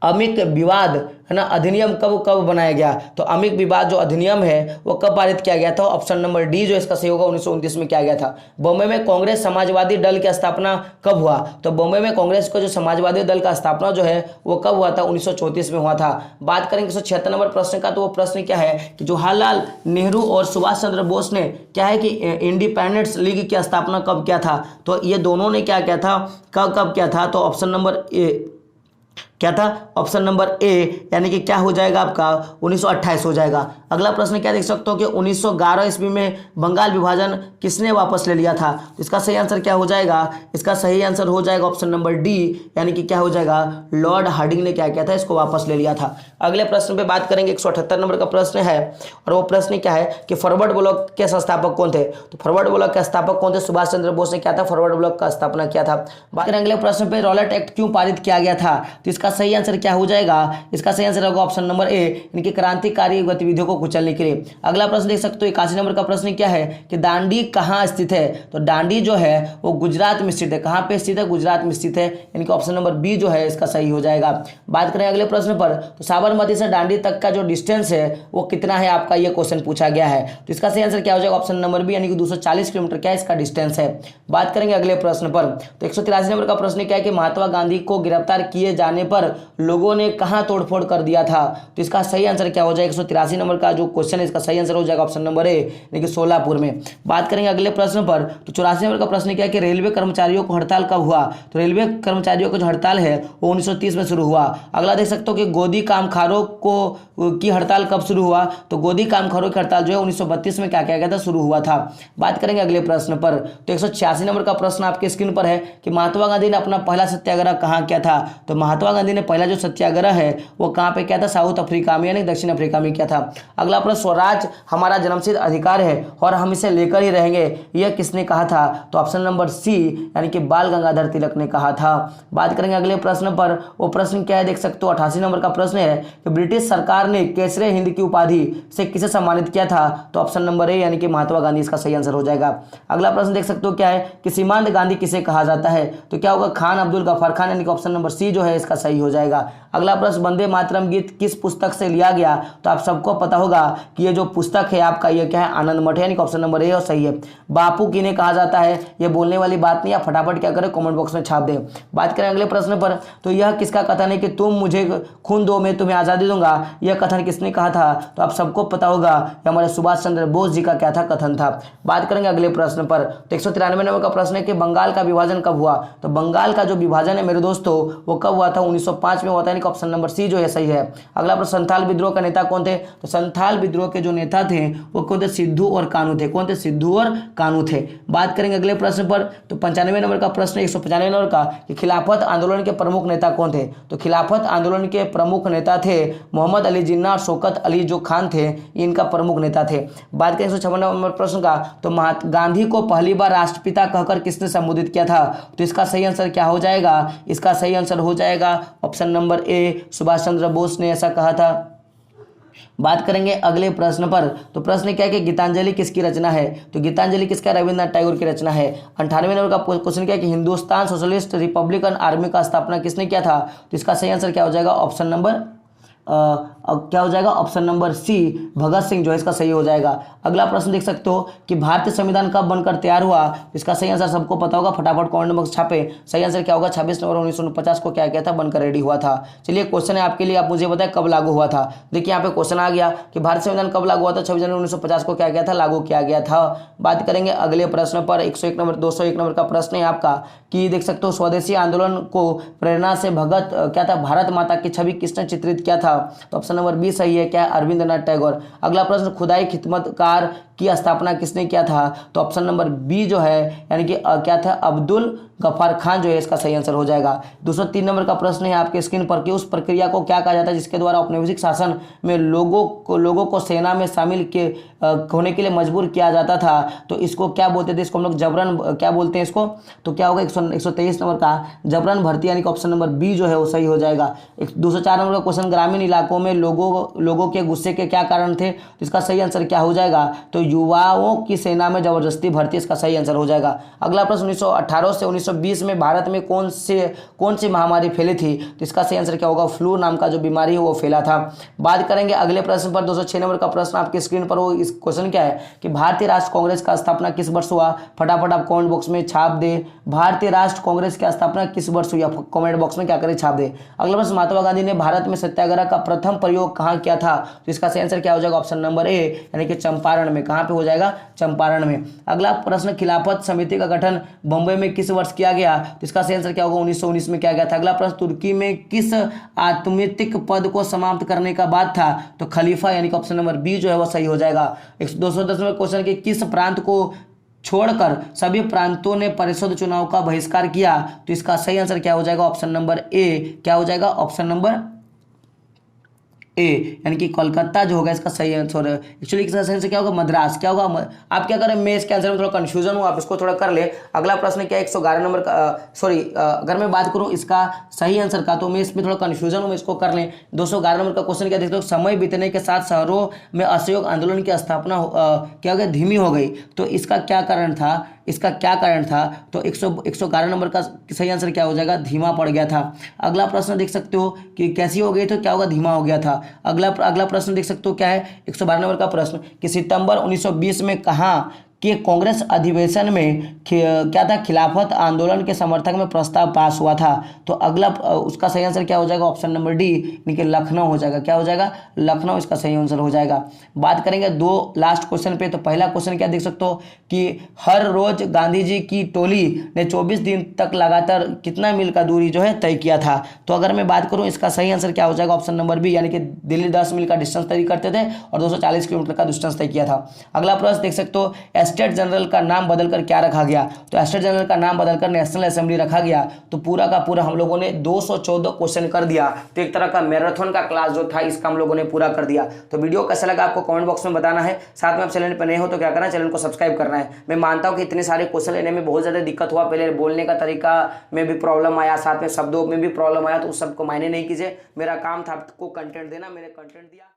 अमिक विवाद है ना अधिनियम कब बनाया गया? तो अमिक विवाद जो अधिनियम है वो कब पारित किया गया था? ऑप्शन नंबर डी जो इसका सही होगा 1929 में किया गया था। बॉम्बे में कांग्रेस समाजवादी दल की स्थापना कब हुआ? तो बॉम्बे में कांग्रेस को जो समाजवादी दल का स्थापना जो है वो कब हुआ था? 1934 में हुआ था। बात करेंगे 176 नंबर प्रश्न का, तो वो प्रश्न क्या है कि जवाहरलाल नेहरू और सुभाष चंद्र बोस ने क्या है कि इंडिपेंडेंस लीग की स्थापना कब किया था? तो ये दोनों ने क्या किया था, कब किया था? तो ऑप्शन नंबर ए क्या था? ऑप्शन नंबर ए, यानी कि क्या हो जाएगा आपका 1928 हो जाएगा। अगला प्रश्न क्या देख सकते हो कि 1911 ईस्वी में बंगाल विभाजन किसने वापस ले लिया था? इसका सही आंसर क्या हो जाएगा? इसका सही आंसर हो जाएगा ऑप्शन नंबर डी, यानी कि क्या हो जाएगा? लॉर्ड हार्डिंग ने क्या किया था? इसको वापस ले लिया था। अगले प्रश्न पे बात करेंगे, 178 नंबर का प्रश्न है और वो प्रश्न क्या है कि फॉरवर्ड ब्लॉक के संस्थापक कौन थे? तो फॉरवर्ड ब्लॉक के संस्थापक कौन थे? सुभाष चंद्र बोस ने क्या था? फॉरवर्ड ब्लॉक का स्थापना किया था। बात करें अगले प्रश्न पे, रॉलेट एक्ट क्यों पारित किया गया था? तो इसका सही आंसर क्या हो जाएगा? इसका सही आंसर होगा ऑप्शन नंबर ए, यानी कि क्रांतिकारी गतिविधियों को कुचलने के लिए। अगला प्रश्न देख सकते हो 81 नंबर का प्रश्न क्या है कि दांडी कहाँ स्थित है। तो दांडी जो है वो गुजरात में स्थित है। कहाँ पे स्थित है? गुजरात में स्थित है, यानी कि ऑप्शन नंबर बी जो है इसका सही हो जाएगा। बात करें अगले प्रश्न पर, तो साबरमती से दांडी तक का जो डिस्टेंस है वो कितना है, आपका ये क्वेश्चन पूछा गया है। तो इसका सही आंसर क्या हो जाएगा? ऑप्शन नंबर बी, यानी कि 240 किलोमीटर क्या इसका डिस्टेंस है। बात करेंगे अगले प्रश्न पर, तो 183 नंबर का प्रश्न क्या है कि महात्मा गांधी को गिरफ्तार किए जाने पर लोगों ने कहां तोड़फोड़ कर दिया था। तो इसका सही आंसर क्या हो जाएगा? 183 नंबर का जो क्वेश्चन है इसका सही आंसर हो जाएगा ऑप्शन नंबर ए, यानी कि सोलापुर में। बात करेंगे अगले प्रश्न पर, तो 84 नंबर का प्रश्न क्या है कि रेलवे कर्मचारियों को हड़ताल कब हुआ। तो रेलवे कर्मचारियों को जो हड़ताल है वो 1930 में शुरू हुआ। अगला देख सकते हो कि गोदी कामगारों की हड़ताल कब शुरू हुआ। तो गोदी कामगारों की हड़ताल जो है 1932 में क्या किया गया था, शुरू हुआ था। बात करेंगे अगले प्रश्न पर, तो 186 नंबर का प्रश्न आपके स्क्रीन पर है कि महात्मा गांधी ने अपना पहला सत्याग्रह कहाँ किया था। तो महात्मा गांधी ने पहला जो सत्याग्रह है वो कहाँ पे किया था? साउथ अफ्रीका में, यानी दक्षिण अफ्रीका में किया था। अगला प्रश्न, स्वराज हमारा जन्मसिद्ध अधिकार है और हम इसे लेकर ही रहेंगे, यह किसने कहा था। तो ऑप्शन नंबर सी, यानी कि बाल गंगाधर तिलक ने कहा था। बात करेंगे अगले प्रश्न पर, वो प्रश्न क्या है देख सकते हो 88 नंबर का प्रश्न है कि ब्रिटिश सरकार ने केसरे हिंद की उपाधि से किसे सम्मानित किया था। तो ऑप्शन नंबर ए, यानी कि महात्मा गांधी इसका सही आंसर हो जाएगा। अगला प्रश्न देख सकते हो क्या है कि सीमांत गांधी किसे कहा जाता है। तो क्या होगा? खान अब्दुल गफ्फार खान, यानी कि ऑप्शन नंबर सी जो है इसका सही हो जाएगा। अगला प्रश्न, वंदे मातरम गीत किस पुस्तक से लिया गया। तो आप सबको पता होगा कि ये जो पुस्तक है आपका ये क्या है? आनंद मठ, यानी कि ऑप्शन नंबर ए और सही है। बापू किन्हें कहा जाता है, ये बोलने वाली बात नहीं, आप फटाफट क्या करें कमेंट बॉक्स में छाप दें। बात करें अगले प्रश्न पर, तो यह किसका कथन है कि तुम मुझे खून दो मैं तुम्हें आज़ादी दूंगा, यह कथन किसने कहा था। तो आप सबको पता होगा कि हमारे सुभाष चंद्र बोस जी का क्या था, कथन था। बात करेंगे अगले प्रश्न पर, तो 193 नंबर का प्रश्न है कि बंगाल का विभाजन कब हुआ। तो बंगाल का जो विभाजन है मेरे दोस्तों वो कब हुआ था? 1905 में हुआ था, यानी कि ऑप्शन नंबर सी जो है सही है। अगला प्रश्न, संथाल विद्रोह का नेता कौन थे। तो संथाल विद्रोह के जो नेता थे वो कौन थे? सिद्धू और कानू थे। कौन थे? सिद्धू और कानू थे। बात करेंगे अगले प्रश्न पर, तो 95 नंबर का प्रश्न 195 नंबर का कि खिलाफत आंदोलन के प्रमुख नेता कौन थे। तो खिलाफत आंदोलन के प्रमुख नेता थे मोहम्मद अली जिन्ना और शौकत अली जो खान थे, इनका प्रमुख नेता थे। बात करें 156 नंबर प्रश्न का, तो महात्मा गांधी को पहली बार राष्ट्रपिता कहकर किसने संबोधित किया था। तो इसका सही आंसर क्या हो जाएगा? इसका सही आंसर हो जाएगा option number A, Subhash Chandra Bose ने ऐसा कहा था। बात करेंगे अगले प्रश्न पर, तो प्रश्न क्या है कि गीतांजलि किसकी रचना है। तो गीतांजलि किसका? रविंद्रनाथ टैगोर की रचना है। 98 नंबर का क्वेश्चन क्या है कि हिंदुस्तान सोशलिस्ट रिपब्लिकन आर्मी का स्थापना किसने किया था। तो इसका सही आंसर क्या हो जाएगा? ऑप्शन नंबर क्या हो जाएगा? Option number C, Bhagat Singh जो है इसका सही हो जाएगा। अगला प्रश्न देख सकते हो कि भारतीय संविधान कब बनकर तैयार हुआ। इसका सही आंसर सबको पता होगा, फटाफट कमेंट बॉक्स छापे। सही आंसर क्या होगा? 26 नवंबर 1949 को क्या किया था? बनकर रेडी हुआ था। चलिए क्वेश्चन है आपके लिए, आप मुझे बताएं कब लागू हुआ था। देखिए यहाँ पे क्वेश्चन आ गया कि भारतीय संविधान कब लागू हुआ था। 26 जनवरी 1950 को क्या किया था? लागू किया गया था। बात करेंगे अगले प्रश्न पर, 101 नंबर 201 नंबर का प्रश्न है आपका कि देख सकते हो स्वदेशी आंदोलन को प्रेरणा से भगत क्या था? भारत माता की छवि किसने चित्रित किया था। तो ऑप्शन नंबर बी सही है, क्या? अरविंद्रनाथ टैगोर। अगला प्रश्न, खुदाई खिदमतकार की स्थापना किसने किया था। तो ऑप्शन नंबर बी जो है यानी कि क्या था? अब्दुल गफ्फार खान जो है इसका सही आंसर हो जाएगा। 203 नंबर का प्रश्न है आपके स्क्रीन पर कि उस प्रक्रिया को क्या कहा जाता है जिसके द्वारा औपनिवेशिक शासन में लोगों को सेना में शामिल होने के लिए मजबूर किया जाता था। तो इसको क्या बोलते थे? इसको हम लोग जबरन क्या बोलते हैं इसको। तो क्या होगा? 123 नंबर का जबरन भर्ती, यानी कि ऑप्शन नंबर बी जो है वो सही हो जाएगा। 204 नंबर का क्वेश्चन, ग्रामीण इलाकों में लोगों के गुस्से के क्या कारण थे। तो इसका सही आंसर क्या हो जाएगा? तो युवाओं की सेना में जबरदस्ती भर्ती, इसका सही आंसर हो जाएगा। अगला प्रश्न, 1918 से 1920 में भारत में कौन सी महामारी फैली थी। तो इसका सही आंसर क्या होगा? फ्लू नाम का जो बीमारी है वो फैला था। बात करेंगे अगले प्रश्न पर, 206 नंबर का प्रश्न आपकी स्क्रीन पर वो इस क्वेश्चन क्या है कि भारतीय राष्ट्र कांग्रेस का स्थापना किस वर्ष हुआ। फटाफट आप कमेंट बॉक्स में छाप दे, भारतीय राष्ट्र कांग्रेस की स्थापना किस वर्ष हुई, कमेंट बॉक्स में क्या करें छाप दे। अगला प्रश्न, महात्मा गांधी ने भारत में सत्याग्रह का प्रथम प्रयोग कहाँ किया था। तो इसका सही आंसर क्या हो जाएगा? ऑप्शन नंबर ए, यानी कि चंपारण में। कहाँ पे हो जाएगा? चंपारण में। अगला प्रश्न, खिलाफत समिति का गठन बंबई में किस वर्ष किया गया। तो इसका सही आंसर क्या होगा? 1919 में किया गया था। अगला प्रश्न, तुर्की में किस आत्मीयतिक पद को समाप्त करने का बाद था। तो खलीफा, यानी कि ऑप्शन नंबर बी जो है वो सही हो जाएगा। 210 नंबर क्वेश्चन के किस प्रांत को छोड़कर सभी प्रांतों ने परिषद चुनाव का बहिष्कार किया। तो इसका सही आंसर क्या हो जाएगा? ऑप्शन नंबर ए, क्या हो जाएगा? ऑप्शन नंबर ए, यानी कि कोलकाता जो होगा इसका सही आंसर है। एक्चुअली इसका सही आंसर क्या होगा, मद्रास। क्या होगा, आप क्या करें, मैं इसके आंसर में थोड़ा कंफ्यूजन हूँ, आप इसको थोड़ा कर ले। अगला प्रश्न क्या है, 111 नंबर का, सॉरी अगर मैं बात करूँ इसका सही आंसर का, तो मैं इसमें थोड़ा कंफ्यूजन हूँ, मैं इसको कर लें। 211 नंबर का क्वेश्चन क्या देखते हो, समय बीतने के साथ शहरों में असहयोग आंदोलन की स्थापना क्या हो गया, धीमी हो गई। तो इसका क्या कारण था, इसका क्या कारण था, तो 111 नंबर का सही आंसर क्या हो जाएगा, धीमा पड़ गया था। अगला प्रश्न देख सकते हो कि कैसी हो गई, तो क्या होगा, धीमा हो गया था। अगला प्रश्न देख सकते हो क्या है, 112 नंबर का प्रश्न कि सितंबर 1920 में कहाँ कि कांग्रेस अधिवेशन में क्या था, खिलाफत आंदोलन के समर्थक में प्रस्ताव पास हुआ था। तो अगला उसका सही आंसर क्या हो जाएगा, ऑप्शन नंबर डी, यानी कि लखनऊ हो जाएगा। क्या हो जाएगा, लखनऊ इसका सही आंसर हो जाएगा। बात करेंगे दो लास्ट क्वेश्चन पे। तो पहला क्वेश्चन क्या देख सकते हो कि हर रोज गांधी जी की टोली ने 24 दिन तक लगातार कितना मील का दूरी जो है तय किया था। तो अगर मैं बात करूं इसका सही आंसर क्या हो जाएगा, ऑप्शन नंबर बी, यानी कि दिल्ली 10 मील का डिस्टेंस तय करते थे और 240 किलोमीटर का डिस्टेंस तय किया था। अगला प्रश्न देख सकते हो, स्टेट जनरल का नाम बदलकर क्या रखा गया। तो स्टेट जनरल का नाम बदलकर नेशनल असेंबली रखा गया। तो पूरा का पूरा हम लोगों ने 214 क्वेश्चन कर दिया। तो एक तरह का मैराथन का क्लास जो था इसका हम लोगों ने पूरा कर दिया। तो वीडियो कैसा लगा आपको कमेंट बॉक्स में बताना है। साथ में आप चैनल पर नए हो तो क्या करना है, चैनल को सब्सक्राइब करना है। मैं मानता हूं कि इतने सारे क्वेश्चन लेने में बहुत ज्यादा दिक्कत हुआ, पहले बोलने का तरीका में भी प्रॉब्लम आया, साथ में शब्दों में भी प्रॉब्लम आया, तो उस सबको मायने नहीं कीजिए। मेरा काम था आपको कंटेंट देना, मैंने कंटेंट दिया।